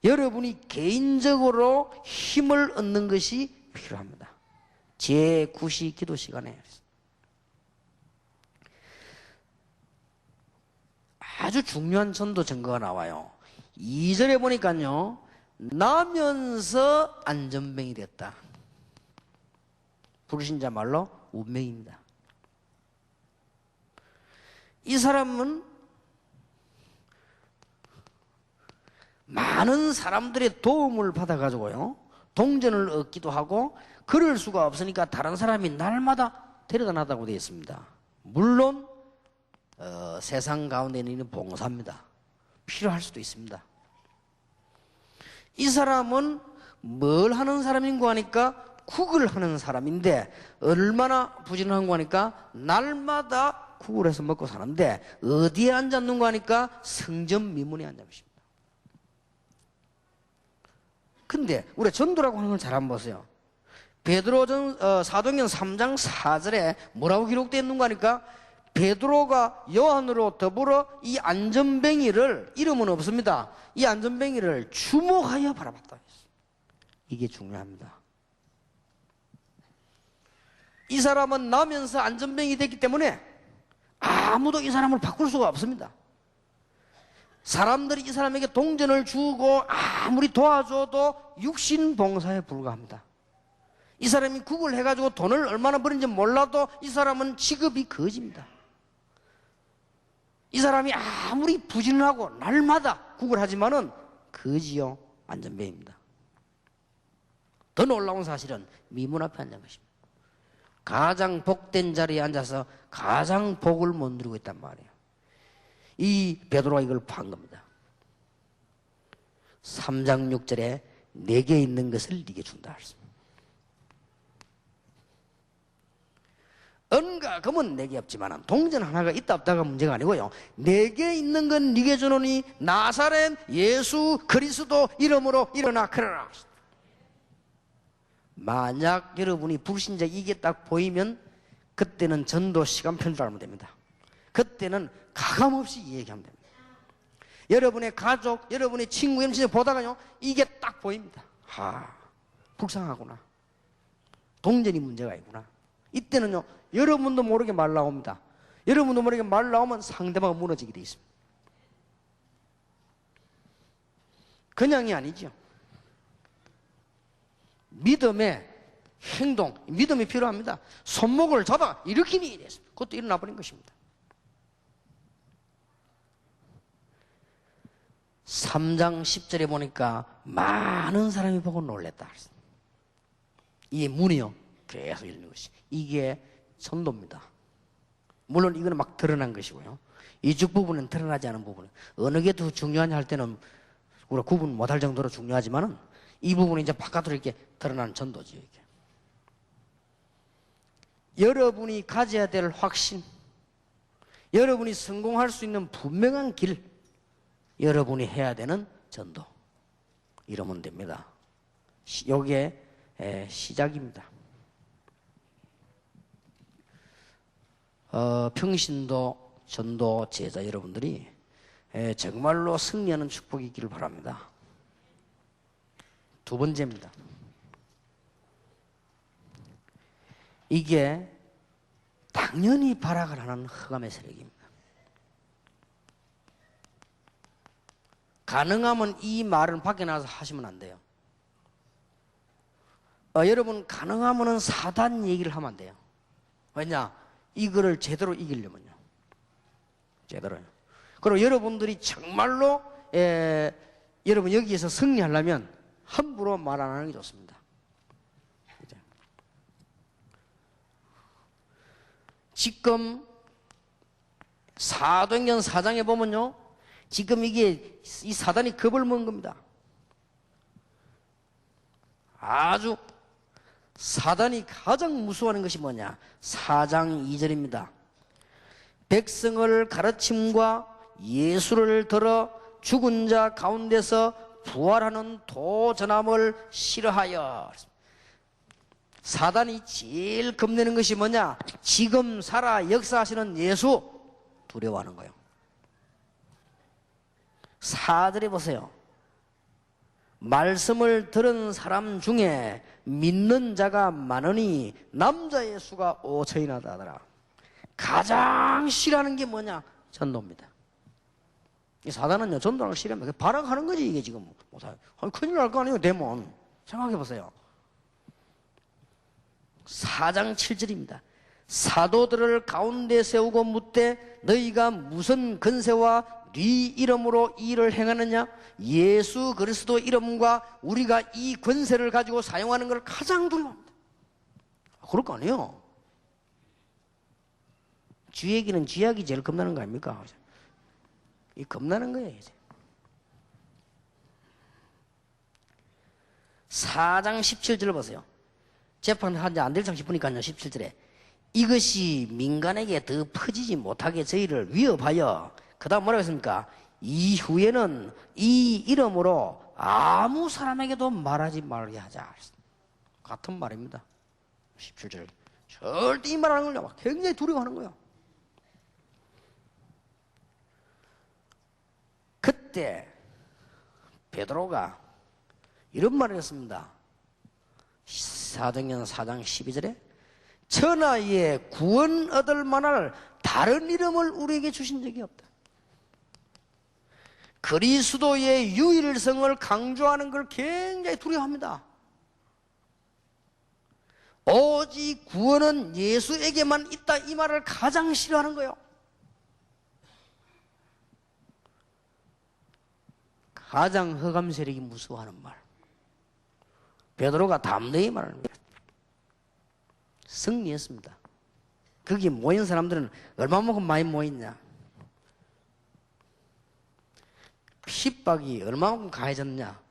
여러분이 개인적으로 힘을 얻는 것이 필요합니다. 제9시 기도 시간에 아주 중요한 전도 증거가 나와요. 2절에 보니까요, 나면서 안전뱅이 됐다. 불신자 말로 운명입니다. 이 사람은 많은 사람들의 도움을 받아가지고요, 동전을 얻기도 하고, 그럴 수가 없으니까 다른 사람이 날마다 데려다 놨다고 되어 있습니다. 물론 세상 가운데 있는 봉사입니다. 필요할 수도 있습니다. 이 사람은 뭘 하는 사람인고 하니까 국을 하는 사람인데, 얼마나 부지런한고 하니까 날마다 국을 해서 먹고 사는데, 어디에 앉았는고 하니까 성전 미문에 앉아있습니다. 근데 우리 전도라고 하는 걸 잘 한번 보세요. 사도행전 3장 4절에 뭐라고 기록되어 있는가 하니까, 베드로가 요한으로 더불어 이 안전뱅이를, 이름은 없습니다, 이 안전뱅이를 주목하여 바라봤다. 이게 중요합니다. 이 사람은 나면서 안전뱅이 됐기 때문에 아무도 이 사람을 바꿀 수가 없습니다. 사람들이 이 사람에게 동전을 주고 아무리 도와줘도 육신봉사에 불과합니다. 이 사람이 국을 해가지고 돈을 얼마나 버는지 몰라도 이 사람은 직업이 거지입니다. 이 사람이 아무리 부지런하고 날마다 국을 하지만은 거지요, 안전뱅이입니다. 더 놀라운 사실은 미문 앞에 앉은 것입니다. 가장 복된 자리에 앉아서 가장 복을 못 누리고 있단 말이에요. 이 베드로가 이걸 판 겁니다. 3장 6절에 내게 있는 것을 네게 준다 했습니다. 은과 금은 내게 없지만 동전 하나가 있다 없다가 문제가 아니고요, 내게 있는 건 네게 주노니 나사렛 예수 그리스도 이름으로 일어나 걸어라. 만약 여러분이 불신자 이게 딱 보이면 그때는 전도 시간표를 알면 됩니다. 그때는 가감없이 얘기하면 됩니다. 여러분의 가족, 여러분의 친구, 여러분이 보다가요, 이게 딱 보입니다. 불쌍하구나, 동전이 문제가 있구나. 이때는요, 여러분도 모르게 말 나옵니다. 여러분도 모르게 말 나오면 상대방은 무너지게 돼 있습니다. 그냥이 아니죠. 믿음의 행동, 믿음이 필요합니다. 손목을 잡아 일으키니 이랬습니다. 그것도 일어나 버린 것입니다. 3장 10절에 보니까 많은 사람이 보고 놀랬다. 이 문이요, 계속 열리는 것이, 이게 전도입니다. 물론 이거는 막 드러난 것이고요, 이쪽 부분은 드러나지 않은 부분, 어느 게 더 중요하냐 할 때는 우리가 구분 못할 정도로 중요하지만은 이 부분이 이제 바깥으로 이렇게 드러나는 전도죠. 이게 여러분이 가져야 될 확신, 여러분이 성공할 수 있는 분명한 길, 여러분이 해야 되는 전도, 이러면 됩니다. 여기에 시작입니다. 평신도 전도 제자 여러분들이 정말로 승리하는 축복이 있기를 바랍니다. 두 번째입니다. 이게 당연히 발악을 하는 흑암의 세력입니다. 가능하면 이 말은 밖에 나가서 하시면 안 돼요. 여러분, 가능하면 사단 얘기를 하면 안 돼요. 왜냐? 이거를 제대로 이기려면요. 제대로요. 그리고 여러분들이 정말로 여러분 여기에서 승리하려면 함부로 말 안 하는 게 좋습니다. 지금 사도행전 4장에 보면요, 지금 이게 이 사단이 겁을 먹은 겁니다. 아주 사단이 가장 무서워하는 것이 뭐냐? 4장 2절입니다. 백성을 가르침과 예수를 들어 죽은 자 가운데서 부활하는 도전함을 싫어하여. 사단이 제일 겁내는 것이 뭐냐? 지금 살아 역사하시는 예수 두려워하는 거예요. 4절에 보세요. 말씀을 들은 사람 중에 믿는 자가 많으니 남자의 수가 5천이나 되더라. 가장 싫어하는 게 뭐냐? 전도입니다. 이 사단은요, 전도하는 걸 싫어합니다. 발악하는 거지, 이게 지금. 아니, 큰일 날 거 아니에요, 데몬. 생각해 보세요. 4장 7절입니다. 사도들을 가운데 세우고 묻되 너희가 무슨 근세와 네 이름으로 이 일을 행하느냐? 예수 그리스도 이름과 우리가 이 권세를 가지고 사용하는 걸 가장 두려워합니다. 그럴 거 아니에요. 쥐에게는 쥐약이 제일 겁나는 거 아닙니까? 이 겁나는 거예요, 이제. 4장 17절 보세요. 재판한 지 안 될 장 싶으니까요, 17절에. 이것이 민간에게 더 퍼지지 못하게 저희를 위협하여, 그 다음 뭐라고 했습니까? 이후에는 이 이름으로 아무 사람에게도 말하지 말게 하자. 같은 말입니다. 17절. 절대 이 말하는 걸요, 굉장히 두려워하는 거예요. 그때 베드로가 이런 말을 했습니다. 사도행전 4장 12절에 천하에 구원 얻을 만할 다른 이름을 우리에게 주신 적이 없다. 그리스도의 유일성을 강조하는 걸 굉장히 두려워합니다. 오직 구원은 예수에게만 있다, 이 말을 가장 싫어하는 거예요. 가장 흑암 세력이 무서워하는 말. 베드로가 담대히 말합니다. 승리했습니다. 거기 모인 사람들은 얼마만큼 많이 모였냐? 핍박이 얼마만큼 가해졌냐?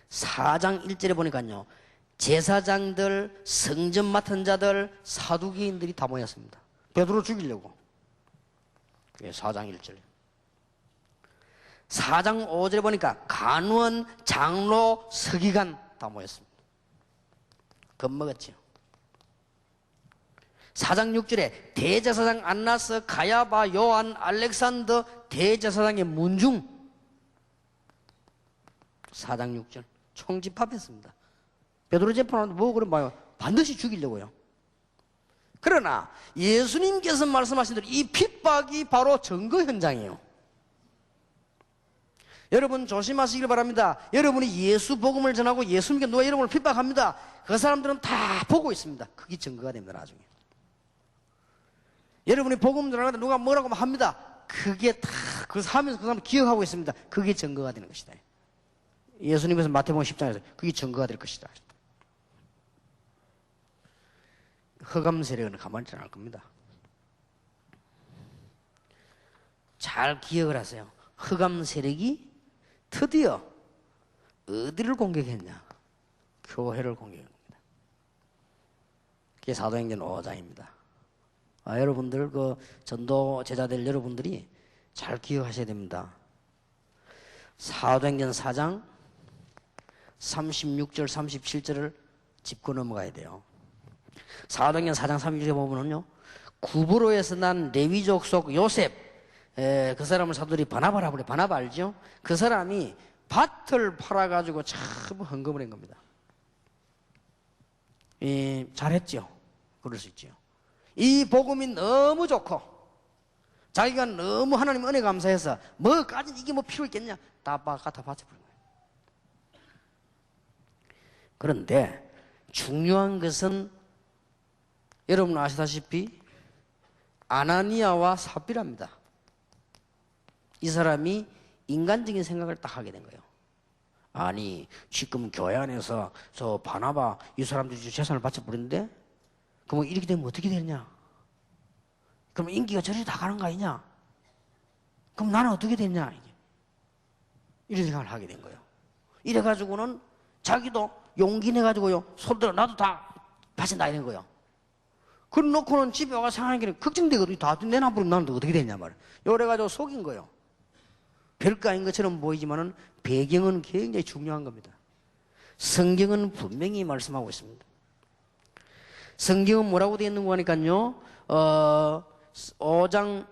4장 1절에 보니까요, 제사장들, 성전 맡은 자들, 사두개인들이 다 모였습니다. 베드로 죽이려고. 4장 1절. 4장 5절에 보니까 간원, 장로, 서기관 다 모였습니다. 겁먹었죠. 4장 6절에 대제사장 안나스, 가야바, 요한, 알렉산더 대제사장의 문중. 4장 6절 총집합했습니다. 베드로 재판하는데 뭐 그래 봐요. 반드시 죽이려고요. 그러나 예수님께서 말씀하신 대로 이 핍박이 바로 증거 현장이에요. 여러분 조심하시길 바랍니다. 여러분이 예수 복음을 전하고 예수님께 누가 여러분을 핍박합니다. 그 사람들은 다 보고 있습니다. 그게 증거가 됩니다, 나중에. 여러분이 복음 전하는데 누가 뭐라고 합니다. 그게 다 그래서 하면서 그 사람 기억하고 있습니다. 그게 증거가 되는 것이다. 예수님께서 마태복음 10장에서 그게 증거가 될 것이다. 흑암 세력은 가만히 있지 않을 겁니다. 잘 기억을 하세요. 흑암 세력이 드디어 어디를 공격했냐? 교회를 공격합니다. 그게 사도행전 5장입니다. 여러분들 그 전도 제자들 여러분들이 잘 기억하셔야 됩니다. 사도행전 4장 36절 37절을 짚고 넘어가야 돼요. 사도행전 4장 36절에 보면요, 구브로에서 난 레위족 속 요셉, 그 사람을 사도들이 바나바라 그래. 바나바 알죠? 그 사람이 밭을 팔아가지고 참 헌금을 한 겁니다. 잘했죠. 그럴 수 있죠. 이 복음이 너무 좋고 자기가 너무 하나님 은혜 감사해서 뭐까지 이게 뭐 필요 있겠냐? 다 갖다 바쳐버린 거예요. 그런데 중요한 것은 여러분 아시다시피 아나니아와 삽비라입니다. 이 사람이 인간적인 생각을 딱 하게 된 거예요. 아니, 지금 교회 안에서 저 바나바 이 사람들이 재산을 바쳐버리는데 그럼 이렇게 되면 어떻게 되느냐? 그럼 인기가 저리 다 가는 거 아니냐? 그럼 나는 어떻게 되냐? 이런 생각을 하게 된 거예요. 이래가지고는 자기도 용기 내가지고요, 손들어 나도 다 바친다 이런 거예요. 그래 놓고는 집에 와서 생각하는 게 걱정되거든요. 다 내놔버리면 나는 어떻게 되냐 말이에요. 요래가지고 속인 거예요. 별거 아닌 것처럼 보이지만은 배경은 굉장히 중요한 겁니다. 성경은 분명히 말씀하고 있습니다. 성경은 뭐라고 되어 있는 거니까요, 5장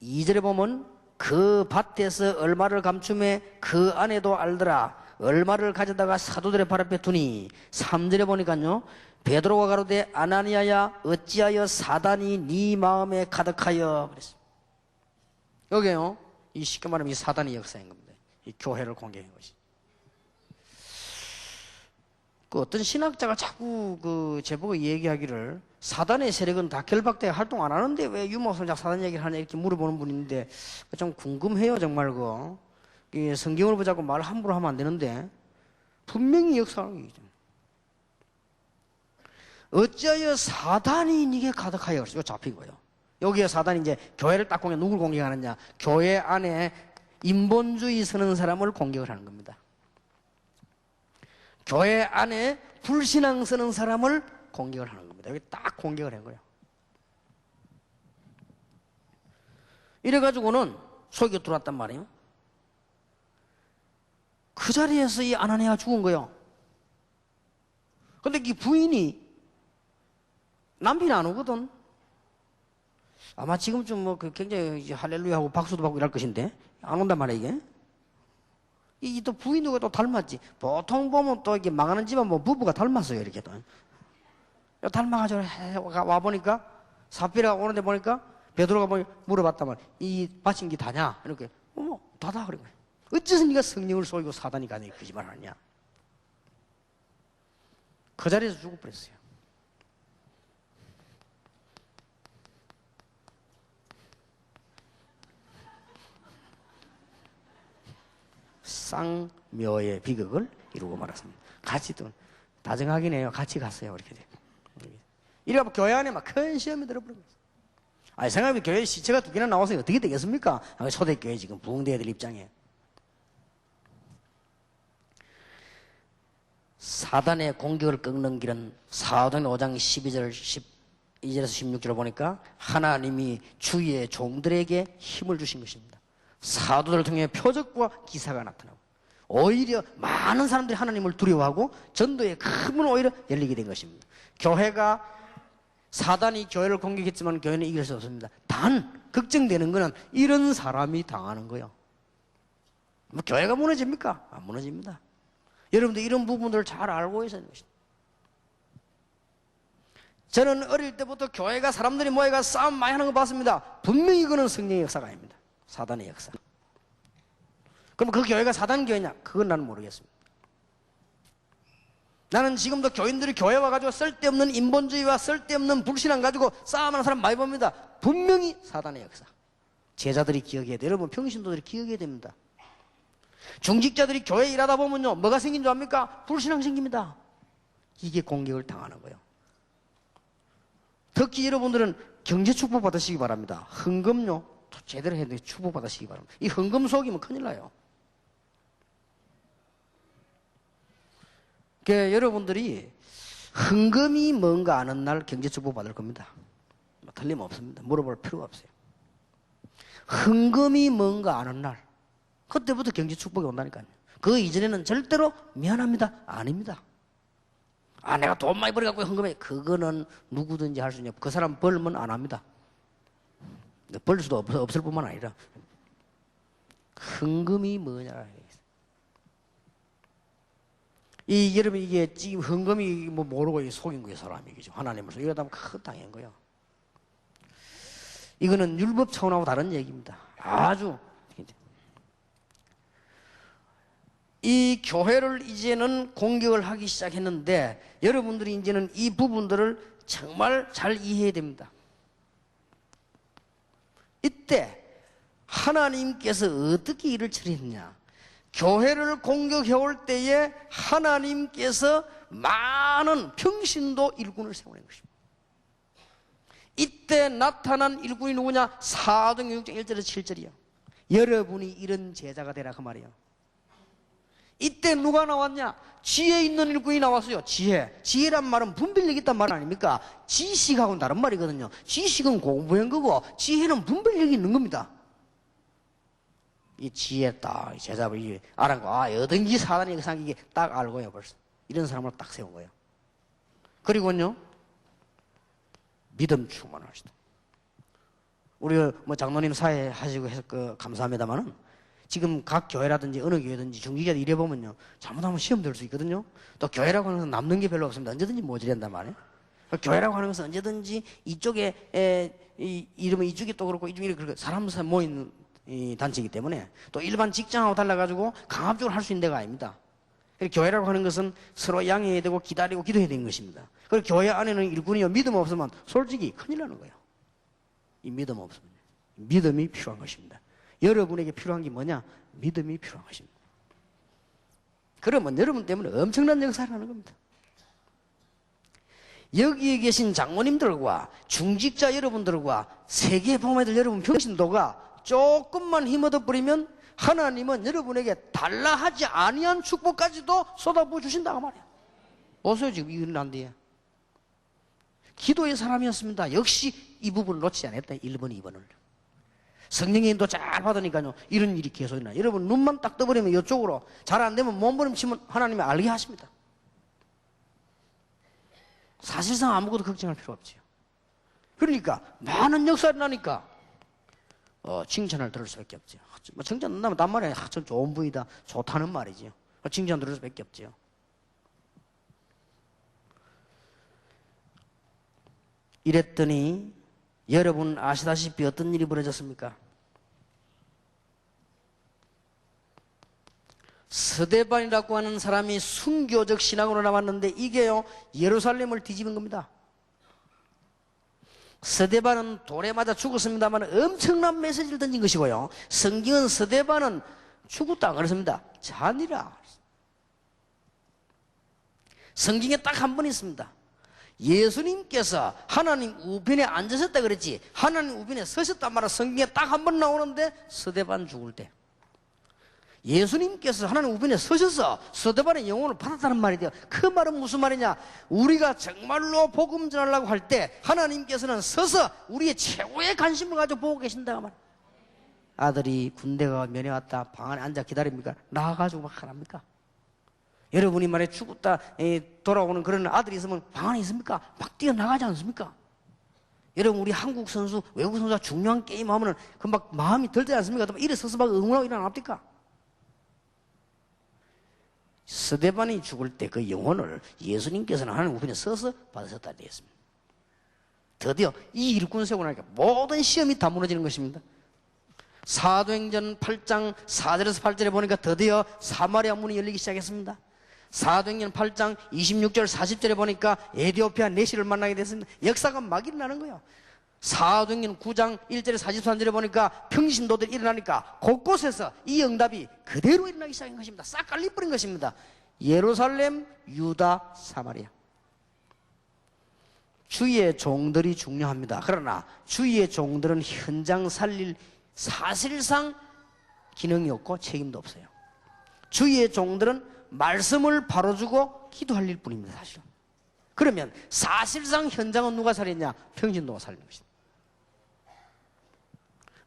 2절에 보면 그 밭에서 얼마를 감추매 그 안에도 알더라. 얼마를 가져다가 사도들의 발 앞에 두니. 3절에 보니까요, 베드로가 가로되 아나니아야 어찌하여 사단이 네 마음에 가득하여 그랬어요. 여기요, 이 쉽게 말하면 이 사단의 역사인 겁니다. 이 교회를 공격한 것이. 그 어떤 신학자가 자꾸 그 제보고 얘기하기를 사단의 세력은 다 결박돼 활동 안 하는데 왜 유목선자 사단 얘기를 하냐 이렇게 물어보는 분인데 좀 궁금해요 정말. 그 성경을 보자고 말 함부로 하면 안 되는데 분명히 역사하는 얘기죠. 어찌하여 사단이 네게 가득하여 이거 잡힌 거예요. 여기에 사단이 이제 교회를 딱 공격, 누굴 공격하느냐? 교회 안에 인본주의 서는 사람을 공격을 하는 겁니다. 교회 안에 불신앙 서는 사람을 공격을 하는 겁니다. 여기 딱 공격을 한 거예요. 이래가지고는 속여 들어왔단 말이에요. 그 자리에서 이 아나니아가 죽은 거예요. 근데 이 부인이 남편이 안 오거든. 아마 지금쯤 뭐 굉장히 할렐루야 하고 박수도 받고 이럴 것인데 안 온단 말이야 이게. 이 또 부인하고 또 닮았지. 보통 보면 또 이게 망하는 집안 뭐 부부가 닮았어요 이렇게 또. 닮아가지고 와 보니까 삽비라가 오는데 보니까 베드로가 물어봤단 말이야. 이 바친 게 다냐? 이렇게 어머 다다 그런 거야. 어째서 네가 성령을 속이고 사단이 가네 거짓말 하냐? 그 자리에서 죽어버렸어요. 쌍묘의 비극을 이루고 말았습니다. 같이 또 다정하긴 해요. 같이 갔어요. 이렇게 돼. 이래가 교회 안에 막 큰 시험이 들어버린 거예요. 아니 생각해보면 교회 시체가 2개나 나와서 어떻게 되겠습니까? 초대교회 지금 부흥돼야 될 입장에. 사단의 공격을 꺾는 길은 사도행 5장 12절 12절에서 16절을 보니까 하나님이 주의 종들에게 힘을 주신 것입니다. 사도들을 통해 표적과 기사가 나타나고 오히려 많은 사람들이 하나님을 두려워하고 전도의 큰 문은 오히려 열리게 된 것입니다. 교회가 사단이 교회를 공격했지만 교회는 이길 수 없습니다. 단 걱정되는 것은 이런 사람이 당하는 거예요. 뭐 교회가 무너집니까? 안 무너집니다. 여러분들 이런 부분들을 잘 알고 있어야 하는 것입니다. 저는 어릴 때부터 교회가 사람들이 모여가 싸움 많이 하는 거 봤습니다. 분명히 이거는 성령의 역사가 아닙니다. 사단의 역사. 그럼 그 교회가 사단 교회냐? 그건 나는 모르겠습니다. 나는 지금도 교인들이 교회 와가지고 쓸데없는 인본주의와 쓸데없는 불신앙 가지고 싸움하는 사람 많이 봅니다. 분명히 사단의 역사. 제자들이 기억해야 돼요. 여러분 평신도들이 기억해야 됩니다. 중직자들이 교회에 일하다 보면요 뭐가 생긴 줄 압니까? 불신앙 생깁니다. 이게 공격을 당하는 거예요. 특히 여러분들은 경제 축복 받으시기 바랍니다. 헌금요 제대로 해야 축복 받으시기 바랍니다. 이 헌금 속이면 큰일 나요. 그러니까 여러분들이 헌금이 뭔가 아는 날 경제 축복 받을 겁니다. 틀림없습니다. 물어볼 필요가 없어요. 헌금이 뭔가 아는 날 그때부터 경제 축복이 온다니까요. 그 이전에는 절대로 미안합니다. 아닙니다. 아 내가 돈 많이 벌어갖고 헌금해. 그거는 누구든지 할 수 있냐. 그 사람 벌면 안 합니다. 벌 수도 없을 뿐만 아니라 헌금이 뭐냐. 여러분 이게 지금 헌금이 뭐 모르고 속인 거예요 사람이. 그죠? 하나님을 이러다 보면 큰 당한 거예요. 이거는 율법 차원하고 다른 얘기입니다. 아주 이 교회를 이제는 공격을 하기 시작했는데 여러분들이 이제는 이 부분들을 정말 잘 이해해야 됩니다. 이때 하나님께서 어떻게 일을 처리했냐? 교회를 공격해올 때에 하나님께서 많은 평신도 일군을 세워낸 것입니다. 이때 나타난 일군이 누구냐? 사도행전 6장 1절에서 7절이야. 여러분이 이런 제자가 되라 그 말이에요. 이때 누가 나왔냐? 지혜 있는 일꾼이 나왔어요. 지혜란 말은 분별력 있단 말 아닙니까? 지식하고는 다른 말이거든요. 지식은 공부한 거고 지혜는 분별력이 있는 겁니다. 이 지혜 딱 제자를 알아고 어딘지 사단이 생기게 딱 알고요. 벌써 이런 사람을 딱 세운 거예요. 그리고요 믿음 충만하시다. 우리 뭐 장로님 사회 하시고 해서 감사합니다만은 지금 각 교회라든지 어느 교회든지 중직자들 이래 보면요 잘못하면 시험 들 수 있거든요. 또 교회라고 하는 것은 남는 게 별로 없습니다. 언제든지 모질한단 말이에요. 교회라고 하는 것은 언제든지 이쪽에 이러면 이쪽이 또 그렇고 이쪽이 그렇고 사람 모이는 이 단체이기 때문에 또 일반 직장하고 달라가지고 강압적으로 할 수 있는 데가 아닙니다. 교회라고 하는 것은 서로 양해해야 되고 기다리고 기도해야 되는 것입니다. 그리고 교회 안에는 일꾼이요 믿음 없으면 솔직히 큰일 나는 거예요. 이 믿음 없으면 믿음이 필요한 것입니다. 여러분에게 필요한 게 뭐냐? 믿음이 필요한 것입니다. 그러면 여러분 때문에 엄청난 역사를 하는 겁니다. 여기에 계신 장모님들과 중직자 여러분들과 세계 보매들 여러분 평신도가 조금만 힘 얻어버리면 하나님은 여러분에게 달라 하지 아니한 축복까지도 쏟아부어 주신다고 말이야. 보세요 지금 이건 안 돼요. 기도의 사람이었습니다. 역시 이 부분을 놓치지 않았다. 1번 2번을 성령의 인도 잘 받으니까요 이런 일이 계속 일어나. 여러분 눈만 딱 떠버리면 이쪽으로 잘 안 되면 몸부림치면 하나님이 알게 하십니다. 사실상 아무것도 걱정할 필요 없지요. 그러니까 많은 역사가 나니까 칭찬을 들을 수밖에 없죠. 칭찬 한다면 단 말에 참 좋은 부이다 좋다는 말이지요. 칭찬 들을 수밖에 없죠. 이랬더니 여러분 아시다시피 어떤 일이 벌어졌습니까? 스데반이라고 하는 사람이 순교적 신앙으로 나왔는데 이게요 예루살렘을 뒤집은 겁니다. 스데반은 돌에 맞아 죽었습니다만 엄청난 메시지를 던진 것이고요. 성경은 스데반은 죽었다 그랬습니다. 잔이라. 성경에 딱 한 번 있습니다. 예수님께서 하나님 우편에 앉으셨다 그랬지 하나님 우편에 서셨단 말은 성경에 딱 한 번 나오는데 스데반 죽을 때 예수님께서 하나님 우편에 서셔서 스데반의 영혼을 받았다는 말이 돼요. 그 말은 무슨 말이냐? 우리가 정말로 복음 전하려고 할 때 하나님께서는 서서 우리의 최고의 관심을 가지고 보고 계신다고 말. 아들이 군대가 면회 왔다 방 안에 앉아 기다립니까? 나가가지고 막 하랍니까? 여러분이 만약에 죽었다 돌아오는 그런 아들이 있으면 방 안에 있습니까? 막 뛰어나가지 않습니까? 여러분 우리 한국 선수 외국 선수가 중요한 게임 하면은 금방 마음이 들지 않습니까? 일어서서 막 응원하고 일어납니까? 스데반이 죽을 때 그 영혼을 예수님께서는 하나님 우편에 서서 받으셨다 되었습니다. 드디어 이 일꾼 세우고 나니까 모든 시험이 다 무너지는 것입니다. 사도행전 8장 4절에서 8절에 보니까 드디어 사마리아 문이 열리기 시작했습니다. 사도행전 8장 26절 40절에 보니까 에디오피아 내시를 만나게 됐습니다. 역사가 막 일어나는 거예요. 사도행전 9장 1절에 43절에 보니까 평신도들이 일어나니까 곳곳에서 이 응답이 그대로 일어나기 시작한 것입니다. 싹 깔려버린 것입니다. 예루살렘, 유다, 사마리아. 주의 종들이 중요합니다. 그러나 주의 종들은 현장 살릴 사실상 기능이 없고 책임도 없어요. 주의 종들은 말씀을 바로주고 기도할 일 뿐입니다. 사실은. 그러면 사실상 현장은 누가 살렸냐? 평신도가 살린 것이다.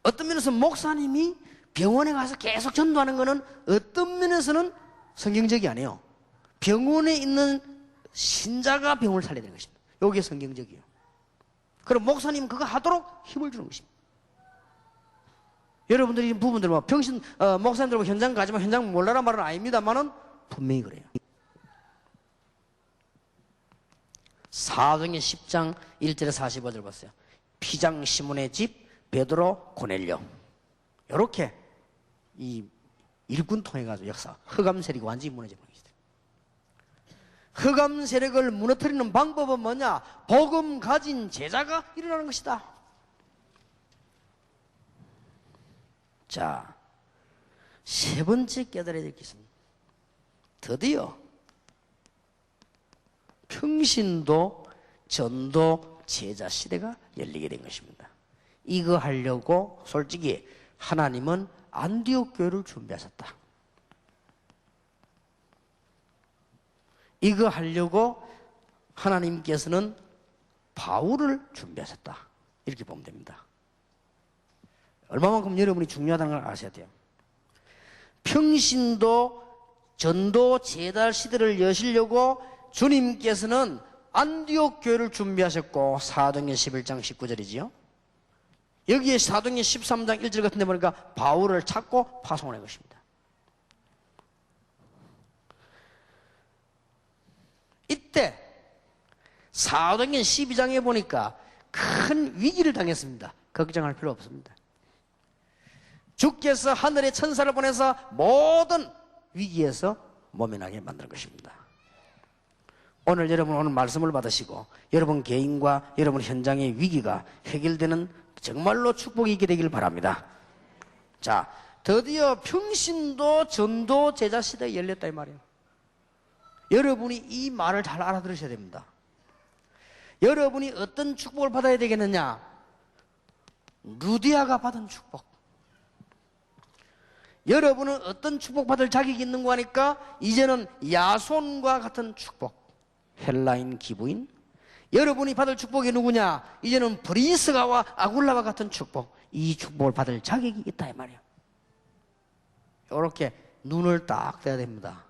어떤 면에서 목사님이 병원에 가서 계속 전도하는 것은 어떤 면에서는 성경적이 아니에요. 병원에 있는 신자가 병을 살려야 되는 것입니다. 여기에 성경적이에요. 그럼 목사님 그거 하도록 힘을 주는 것입니다. 여러분들이 부분들 뭐 목사님들하고 현장 가지만 현장 몰라라 말은 아닙니다만은 분명히 그래요. 사도행전 10장 1절에 45절 봤어요. 피장 시몬의 집 베드로 고넬료. 이렇게 이 일꾼 통해 가지고 역사 흑암 세력이 완전히 무너져 버린 것이다. 흑암 세력을 무너뜨리는 방법은 뭐냐? 복음 가진 제자가 일어나는 것이다. 자, 세 번째 깨달아야 될 것은 드디어 평신도 전도 제자 시대가 열리게 된 것입니다. 이거 하려고 솔직히 하나님은 안디옥 교회를 준비하셨다. 이거 하려고 하나님께서는 바울을 준비하셨다. 이렇게 보면 됩니다. 얼마만큼 여러분이 중요하다는 걸 아셔야 돼요. 평신도 전도 제자 시대를 여시려고 주님께서는 안디옥 교회를 준비하셨고, 사도행전 11장 19절이지요. 여기에 사도행전 13장 1절 같은 데 보니까 바울을 찾고 파송한 것입니다. 이때 사도행전 12장에 보니까 큰 위기를 당했습니다. 걱정할 필요 없습니다. 주께서 하늘의 천사를 보내서 모든 위기에서 모면하게 만든 것입니다. 오늘 여러분 오늘 말씀을 받으시고 여러분 개인과 여러분 현장의 위기가 해결되는 정말로 축복이 있게 되길 바랍니다. 자, 드디어 평신도 전도 제자 시대가 열렸다 이 말이에요. 여러분이 이 말을 잘 알아들으셔야 됩니다. 여러분이 어떤 축복을 받아야 되겠느냐? 루디아가 받은 축복. 여러분은 어떤 축복 받을 자격이 있는 거 하니까 이제는 야손과 같은 축복. 헬라인 기부인. 여러분이 받을 축복이 누구냐? 이제는 브리스가와 아굴라와 같은 축복. 이 축복을 받을 자격이 있다 이 말이에요. 이렇게 눈을 딱 떼야 됩니다.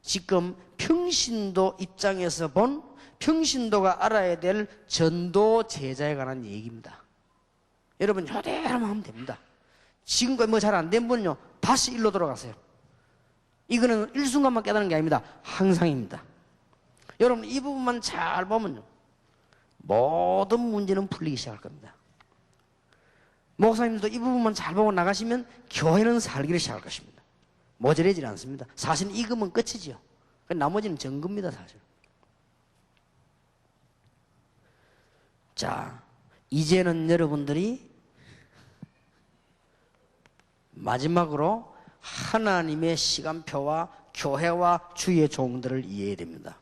지금 평신도 입장에서 본 평신도가 알아야 될 전도 제자에 관한 얘기입니다. 여러분 이대로만 하면 됩니다. 지금까지 뭐 잘 안 된 분은요 다시 일로 돌아가세요. 이거는 일순간만 깨닫는 게 아닙니다. 항상입니다. 여러분 이 부분만 잘 보면요 모든 문제는 풀리기 시작할 겁니다. 목사님들도 이 부분만 잘 보고 나가시면 교회는 살기를 시작할 것입니다. 모자라지 않습니다. 사실 이거면 끝이죠. 나머지는 전급입니다. 사실. 자, 이제는 여러분들이 마지막으로 하나님의 시간표와 교회와 주의 종들을 이해해야 됩니다.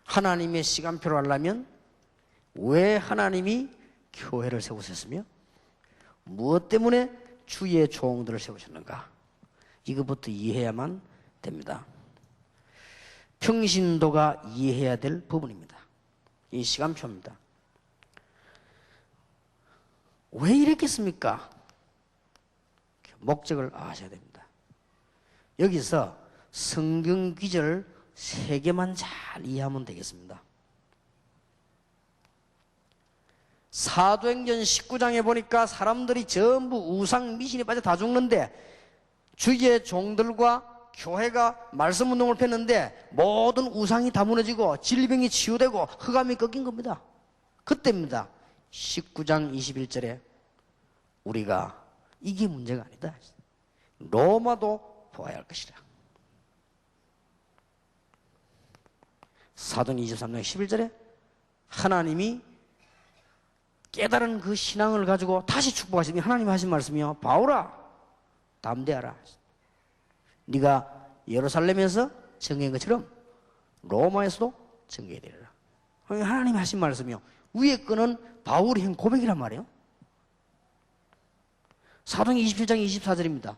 하나님의 시간표를 알려면 왜 하나님이 교회를 세우셨으며 무엇 때문에 주의 종들을 세우셨는가, 이것부터 이해해야만 됩니다. 평신도가 이해해야 될 부분입니다. 이 시간표입니다. 왜 이랬겠습니까? 목적을 아셔야 됩니다. 여기서 성경 귀절 3개만 잘 이해하면 되겠습니다. 사도행전 19장에 보니까 사람들이 전부 우상 미신에 빠져 다 죽는데 주의 종들과 교회가 말씀 운동을 폈는데 모든 우상이 다 무너지고 질병이 치유되고 흑암이 꺾인 겁니다. 그때입니다. 19장 21절에 우리가 이게 문제가 아니다. 로마도 보아야 할 것이라. 사도행 23장 11절에 하나님이 깨달은 그 신앙을 가지고 다시 축복하시니 하나님이 하신 말씀이요, 바울아 담대하라. 네가 예루살렘에서 증거한 것처럼 로마에서도 증거해야 되리라. 하나님이 하신 말씀이요, 위에 거는 바울이 한 고백이란 말이에요. 사도행 27장 24절입니다.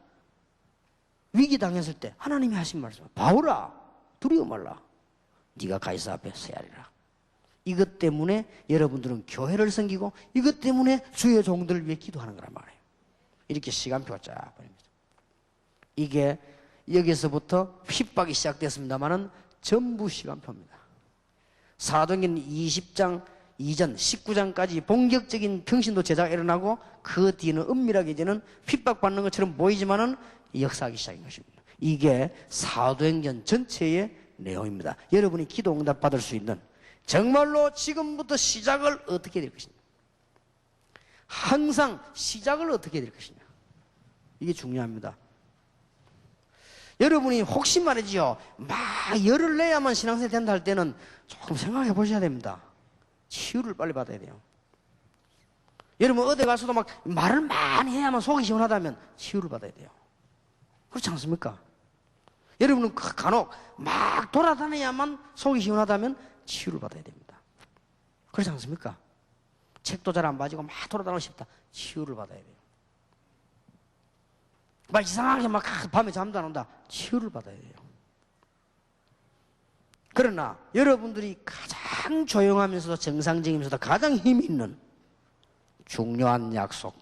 위기 당했을 때 하나님이 하신 말씀, 바울아 두려워 말라. 네가 가이사 앞에 서야 하리라. 이것 때문에 여러분들은 교회를 섬기고 이것 때문에 주의 종들을 위해 기도하는 거란 말이에요. 이렇게 시간표가 쫙 보입니다. 이게 여기서부터 핍박이 시작됐습니다만은 전부 시간표입니다. 사도행전 20장 이전 19장까지 본격적인 평신도 제자가 일어나고 그 뒤는 은밀하게 이제는 핍박받는 것처럼 보이지만은 역사하기 시작인 것입니다. 이게 사도행전 전체의 내용입니다. 여러분이 기도 응답 받을 수 있는 정말로 지금부터 시작을 어떻게 될 것이냐, 항상 시작을 어떻게 될 것이냐, 이게 중요합니다. 여러분이 혹시 말이지요 막 열을 내야만 신앙생활 된다 할 때는 조금 생각해 보셔야 됩니다. 치유를 빨리 받아야 돼요. 여러분 어디 가서도 막 말을 많이 해야만 속이 시원하다면 치유를 받아야 돼요. 그렇지 않습니까? 여러분은 간혹 막 돌아다녀야만 속이 시원하다면 치유를 받아야 됩니다. 그렇지 않습니까? 책도 잘 안 봐지고 막 돌아다니고 싶다. 치유를 받아야 돼요. 막 이상하게 막 밤에 잠도 안 온다. 치유를 받아야 돼요. 그러나 여러분들이 가장 조용하면서도 정상적이면서도 가장 힘이 있는 중요한 약속,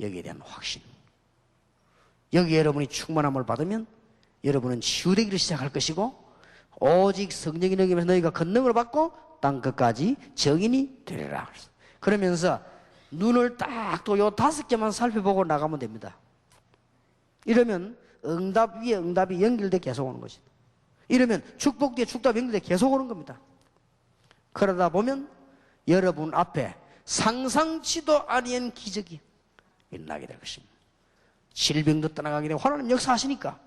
여기에 대한 확신, 여기 여러분이 충만함을 받으면 여러분은 치유되기를 시작할 것이고 오직 성령이 너희면서 너희가 권능을 받고 땅 끝까지 증인이 되리라. 그러면서 눈을 딱 또 요 5개만 살펴보고 나가면 됩니다. 이러면 응답 위에 응답이 연결돼 계속 오는 것이다. 이러면 축복 뒤에 축복이 연결돼 계속 오는 겁니다. 그러다 보면 여러분 앞에 상상치도 아니한 기적이 일어나게 될 것입니다. 질병도 떠나가게 되고 하나님 역사하시니까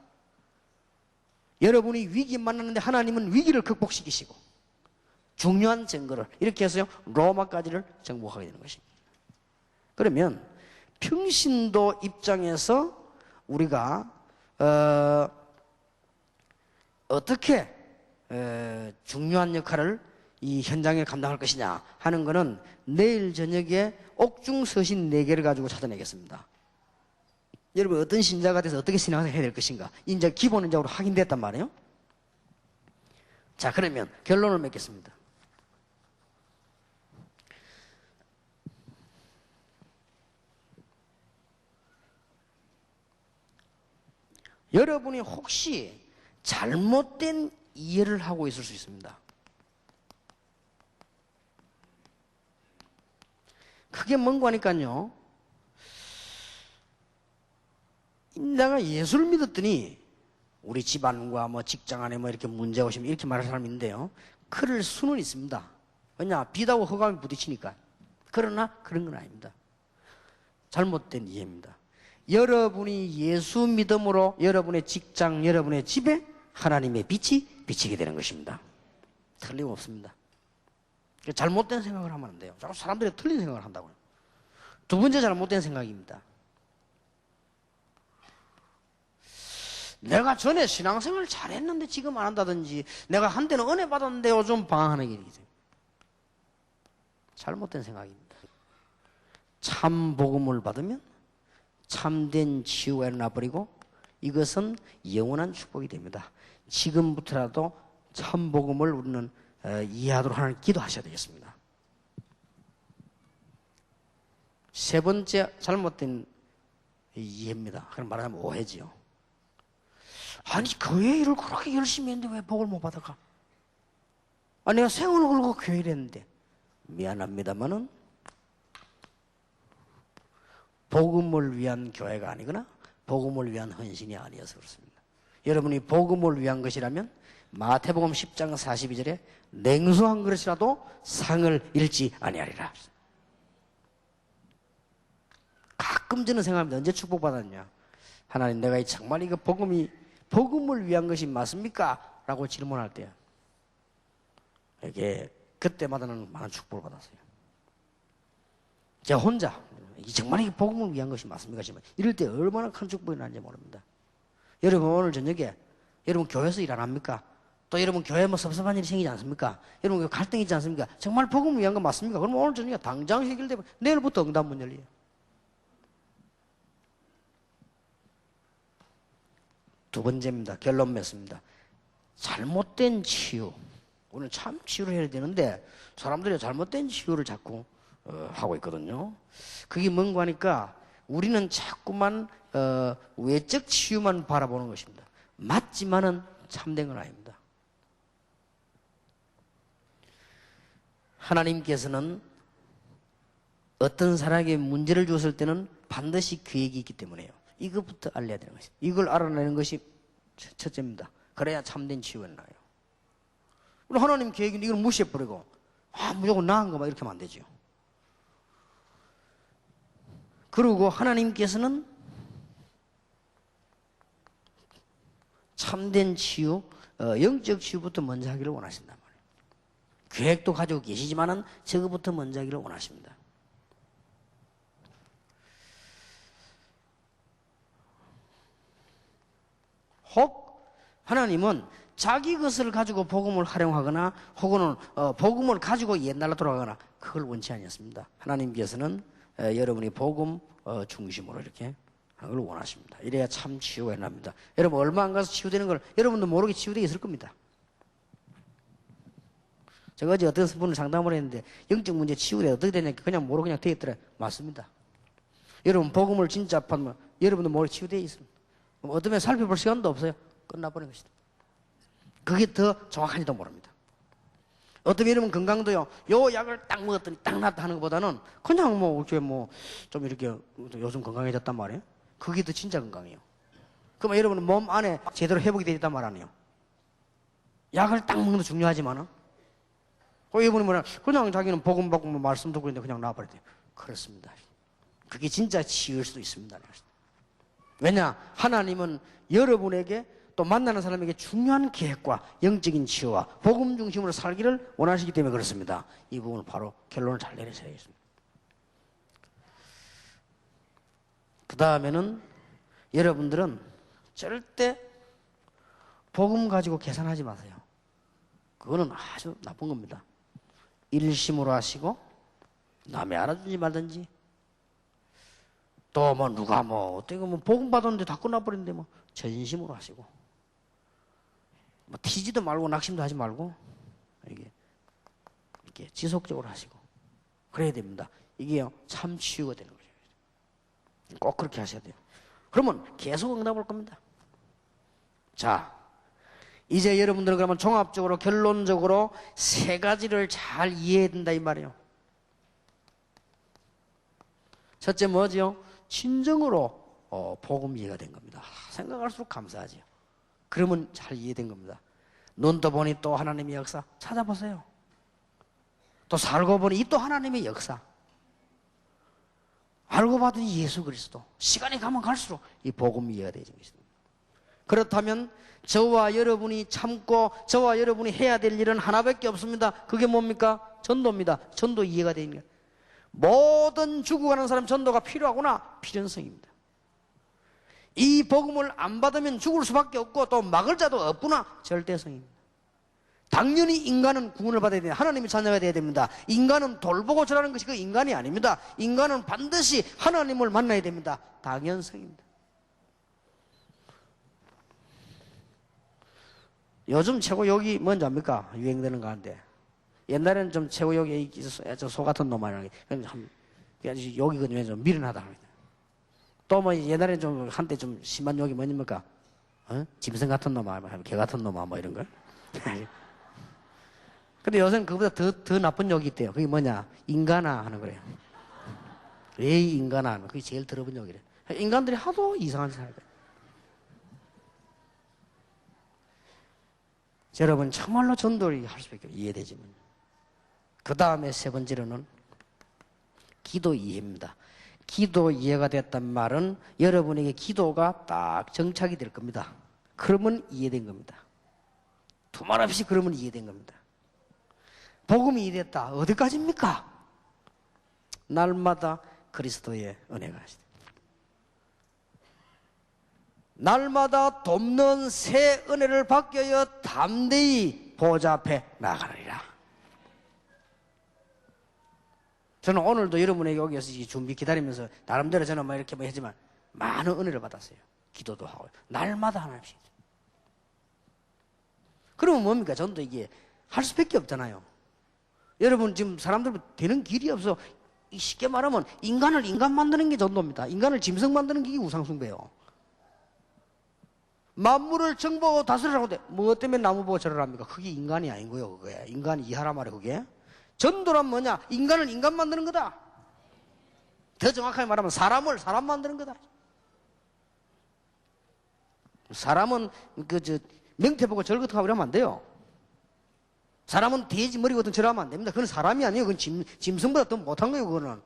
여러분이 위기 만났는데 하나님은 위기를 극복시키시고 중요한 증거를 이렇게 해서요 로마까지를 정복하게 되는 것입니다. 그러면 평신도 입장에서 우리가 어떻게 중요한 역할을 이 현장에 감당할 것이냐 하는 것은 내일 저녁에 옥중서신 4개를 가지고 찾아내겠습니다. 여러분 어떤 신자가 돼서 어떻게 신앙을 해야 될 것인가 이제 기본적으로 확인됐단 말이에요. 자, 그러면 결론을 맺겠습니다. 여러분이 혹시 잘못된 이해를 하고 있을 수 있습니다. 그게 뭔가 하니까요, 내가 예수를 믿었더니 우리 집안과 뭐 직장 안에 뭐 이렇게 문제가 오시면 이렇게 말할 사람이 있는데요, 그럴 수는 있습니다. 왜냐? 비다고 허감이 부딪히니까. 그러나 그런 건 아닙니다. 잘못된 이해입니다. 여러분이 예수 믿음으로 여러분의 직장, 여러분의 집에 하나님의 빛이 비치게 되는 것입니다. 틀림없습니다. 잘못된 생각을 하면 안 돼요. 자꾸 사람들이 틀린 생각을 한다고요. 두 번째 잘못된 생각입니다. 내가 전에 신앙생활 잘했는데 지금 안 한다든지 내가 한때는 은혜 받았는데 요즘 방황하는 일이 있어요. 잘못된 생각입니다. 참 복음을 받으면 참된 치유가 일어나버리고 이것은 영원한 축복이 됩니다. 지금부터라도 참 복음을 우리는 이해하도록 하나님 기도하셔야 되겠습니다. 세 번째 잘못된 이해입니다. 그럼 말하자면 오해지요. 아니 교회 일을 그렇게 열심히 했는데 왜 복을 못 받아가? 아니 내가 생을 걸고 교회를 했는데. 미안합니다만은 복음을 위한 교회가 아니거나 복음을 위한 헌신이 아니어서 그렇습니다. 여러분이 복음을 위한 것이라면 마태복음 10장 42절에 냉수 한 그릇이라도 상을 잃지 아니하리라. 가끔 저는 생각합니다. 언제 축복받았냐? 하나님 내가 정말 이거 복음을 위한 것이 맞습니까? 라고 질문할 때 이게 그때마다는 많은 축복을 받았어요. 제가 혼자 정말 이게 복음을 위한 것이 맞습니까? 이럴 때 얼마나 큰 축복이 나는지 모릅니다. 여러분 오늘 저녁에 여러분 교회에서 일 안 합니까? 또 여러분 교회 뭐 섭섭한 일이 생기지 않습니까? 여러분 갈등이 있지 않습니까? 정말 복음을 위한 건 맞습니까? 그럼 오늘 저녁에 당장 해결되면 내일부터 응답문 열려요. 두 번째입니다. 결론 맺습니다. 잘못된 치유. 오늘 참 치유를 해야 되는데 사람들이 잘못된 치유를 자꾸 하고 있거든요. 그게 뭔가 하니까 우리는 자꾸만 외적 치유만 바라보는 것입니다. 맞지만은 참된 건 아닙니다. 하나님께서는 어떤 사람에게 문제를 주었을 때는 반드시 계획이 있기 때문에요. 이것부터 알려야 되는 것이죠. 이걸 알아내는 것이 첫째입니다. 그래야 참된 치유가 나요. 우리 하나님 계획인데 이걸 무시해버리고 무조건 나은 거 막 이렇게 하면 안 되죠. 그리고 하나님께서는 참된 치유, 영적 치유부터 먼저 하기를 원하신단 말이에요. 계획도 가지고 계시지만은 저거부터 먼저 하기를 원하십니다. 혹 하나님은 자기 것을 가지고 복음을 활용하거나 혹은 복음을 가지고 옛날로 돌아가거나 그걸 원치 아니었습니다. 하나님께서는 여러분이 복음 중심으로 이렇게 하는 걸 원하십니다. 이래야 참 치유가 일어납니다. 여러분 얼마 안 가서 치유되는 걸 여러분도 모르게 치유되어 있을 겁니다. 제가 어제 어떤 분을 상담을 했는데 영적 문제 치유돼 어떻게 되냐니까 그냥 모르고 그냥 되어 있더라. 맞습니다. 여러분 복음을 진짜 받으면 여러분도 모르게 치유되어 있습니다. 어쩌면 살펴볼 시간도 없어요. 끝나버린 것이다. 그게 더 정확한지도 모릅니다. 어떤 여러분 건강도요, 요 약을 딱 먹었더니 딱 낫다 하는 것보다는 그냥 좀 이렇게 요즘 건강해졌단 말이에요. 그게 더 진짜 건강이에요. 그러면 여러분은 몸 안에 제대로 회복이 되어 있단 말 아니에요. 약을 딱 먹는 것도 중요하지만은 이분이 그냥 자기는 복음 받고 말씀 듣고 있는데 그냥 나와버렸대요. 그렇습니다. 그게 진짜 치유일 수도 있습니다. 왜냐? 하나님은 여러분에게 또 만나는 사람에게 중요한 계획과 영적인 치유와 복음 중심으로 살기를 원하시기 때문에 그렇습니다. 이 부분을 바로 결론을 잘 내리셔야겠습니다. 그 다음에는 여러분들은 절대 복음 가지고 계산하지 마세요. 그거는 아주 나쁜 겁니다. 일심으로 하시고 남이 알아주지 말든지 또 누가 어떻게 복음 받았는데 다 끝나버렸는데 전심으로 하시고 튀지도 말고 낙심도 하지 말고 이렇게 지속적으로 하시고 그래야 됩니다. 이게 참 치유가 되는 거죠. 꼭 그렇게 하셔야 돼요. 그러면 계속 응답할 겁니다. 자, 이제 여러분들은 그러면 종합적으로 결론적으로 세 가지를 잘 이해해야 된다 이 말이에요. 첫째 뭐지요? 진정으로 복음 이해가 된 겁니다. 생각할수록 감사하지요. 그러면 잘 이해된 겁니다. 눈 떠보니 또 하나님의 역사 찾아보세요. 또 살고 보니 또 하나님의 역사. 알고 봤더니 예수 그리스도. 시간이 가면 갈수록 이 복음 이해가 되는 것입니다. 그렇다면 저와 여러분이 참고 저와 여러분이 해야 될 일은 하나밖에 없습니다. 그게 뭡니까? 전도입니다. 전도 이해가 되는 거예요. 모든 죽어가는 사람 전도가 필요하구나. 필연성입니다. 이 복음을 안 받으면 죽을 수밖에 없고 또 막을 자도 없구나. 절대성입니다. 당연히 인간은 구원을 받아야 됩니다. 하나님의 자녀가 되어야 됩니다. 인간은 돌보고 절하는 것이 그 인간이 아닙니다. 인간은 반드시 하나님을 만나야 됩니다. 당연성입니다. 요즘 최고욕이 뭔지 압니까? 유행되는 가운데. 옛날에는 좀 최고욕이 소 같은 놈 아니야. 욕이거든요. 좀 미련하다. 또 옛날에는 좀 한때 좀 심한 욕이 뭐입니까? 짐승 같은 놈, 개 같은 놈, 이런 거. 근데 요새는 그보다 더 나쁜 욕이 있대요. 그게 뭐냐? 인간아 하는 거래요. 에이, 인간아 하는 거. 그게 제일 더러운 욕이래. 인간들이 하도 이상한 짓을 하거든요. 여러분 정말로 전도를 할 수밖에 이해되지만 그 다음에 세 번째로는 기도 이해입니다. 기도 이해가 됐단 말은 여러분에게 기도가 딱 정착이 될 겁니다. 그러면 이해된 겁니다. 두말 없이 그러면 이해된 겁니다. 복음이 이해됐다. 어디까지입니까? 날마다 그리스도의 은혜가 하시다. 날마다 돕는 새 은혜를 받겨여 담대히 보좌 앞에 나가느니라. 저는 오늘도 여러분에게 여기 와서 준비 기다리면서 나름대로 저는 이렇게 했지만 많은 은혜를 받았어요. 기도도 하고 날마다 하나씩. 그러면 뭡니까? 전도 이게 할 수밖에 없잖아요. 여러분 지금 사람들 되는 길이 없어. 쉽게 말하면 인간을 인간 만드는 게 전도입니다. 인간을 짐승 만드는 게 우상숭배예요. 만물을 정복하고 다스리라고 돼. 뭐 때문에 나무 보고 절을 합니까? 그게 인간이 아닌 거예요. 그게 인간이 이하란 말이에요. 그게 전도란 뭐냐? 인간을 인간 만드는 거다. 더 정확하게 말하면 사람을 사람 만드는 거다. 사람은 명태 보고 절 같은 거 하면 안 돼요. 사람은 돼지 머리 같은 절하면 안 됩니다. 그건 사람이 아니에요. 그건 짐승보다 더 못한 거예요. 그거는.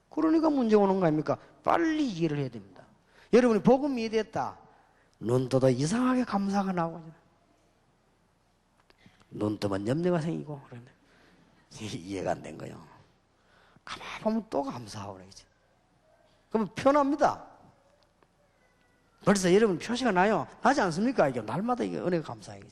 그러니까 문제 오는 거 아닙니까? 빨리 이해를 해야 됩니다. 여러분이 복음 이해됐다. 눈 떠도 이상하게 감사가 나오잖아요. 눈 뜨면 염려가 생기고 그러면 이해가 안 된 거예요. 가만히 보면 또 감사하고 그러지. 그러면 편합니다. 벌써 여러분 표시가 나요. 나지 않습니까? 이게 날마다 이게 은혜가 감사해요.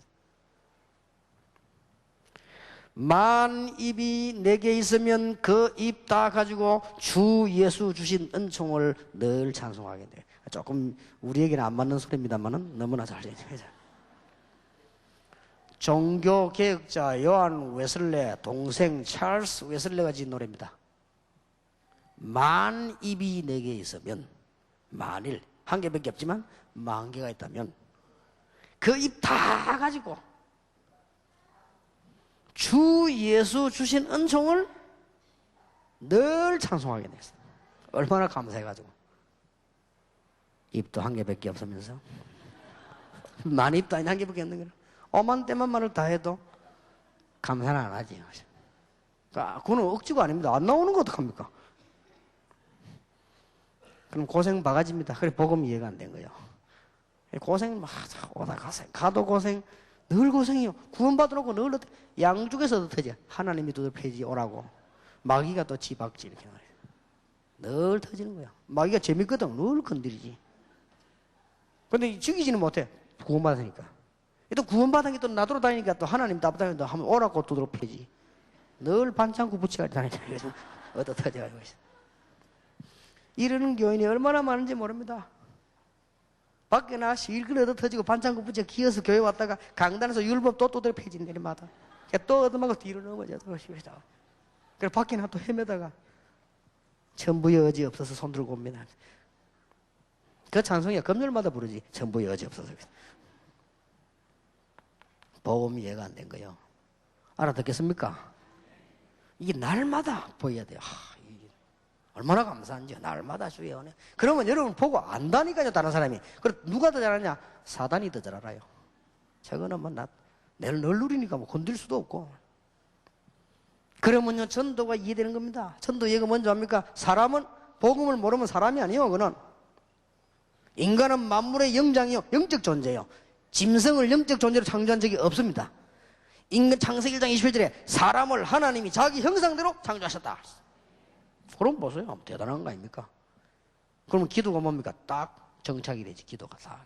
만 입이 내게 있으면 그 입 다 가지고 주 예수 주신 은총을 늘 찬송하게 돼요. 조금 우리에게는 안 맞는 소리입니다만은 너무나 잘 되죠. 종교개혁자 요한 웨슬레 동생 찰스 웨슬레가 지은 노래입니다. 만 입이 내게 있으면, 만일 한 개밖에 없지만 만 개가 있다면 그 입 다 가지고 주 예수 주신 은총을 늘 찬송하게 됐어요. 얼마나 감사해가지고. 입도 한 개밖에 없으면서 만 입도 아닌 한 개밖에 없는 거라. 오만 때만 말을 다 해도 감사는 안 하지. 그거는 억지가 아닙니다. 안 나오는 거 어떡합니까? 그럼 고생 바가지입니다. 그래 복음 이해가 안 된 거예요. 고생 막 오다 가세요. 가도 고생, 늘 고생이요. 구원받아 놓고 늘 양쪽에서도 터져. 하나님이 두들패지 오라고. 마귀가 또 지박지 이렇게 말해요. 늘 터지는 거야. 마귀가 재밌거든. 늘 건드리지. 근데 죽이지는 못해. 구원받으니까. 또 구원받은 게 또 나돌아 다니니까 또 하나님 답답해도 한번 오라고 두들패지. 늘 반창고 붙이가 다니잖아요. 얻어 터져가지고 있어. 이러는 교인이 얼마나 많은지 모릅니다. 밖에 나가 실컷 얻어 터지고 반창고 붙여 기어서 교회 왔다가 강단에서 율법 또 두드려 패진 내리마다 또 얻어맞고 뒤로 넘어져. 그래 밖에 나가 또 헤매다가 천부의 여지 없어서 손 들고 옵니다. 그 찬송이야 금요일마다 부르지. 천부의 여지 없어서. 복음 이해가 안 된 거예요. 알아듣겠습니까? 이게 날마다 보여야 돼요. 이게 얼마나 감사한지. 날마다 주의 은혜. 그러면 여러분 보고 안다니까요. 다른 사람이. 그럼 누가 더 잘하냐? 사단이 더 잘 알아요. 저거는 뭐 내를 늘 누리니까 뭐 건들 수도 없고. 그러면요 전도가 이해되는 겁니다. 전도 이해가 뭔지 압니까? 사람은 복음을 모르면 사람이 아니에요. 그는 인간은 만물의 영장이요 영적 존재예요. 짐승을 영적 존재로 창조한 적이 없습니다. 인간 창세기 1장 21절에 사람을 하나님이 자기 형상대로 창조하셨다. 그럼 보세요. 대단한 거 아닙니까? 그러면 기도가 뭡니까? 딱 정착이 되지. 기도가 딱.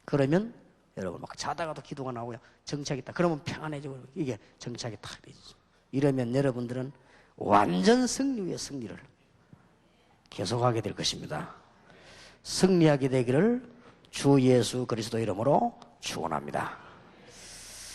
그러면 여러분 막 자다가도 기도가 나오고요. 정착이 딱. 그러면 평안해지고 이게 정착이 딱 되지. 이러면 여러분들은 완전 승리 위의 승리를 계속하게 될 것입니다. 승리하게 되기를 주 예수 그리스도 이름으로 축원합니다.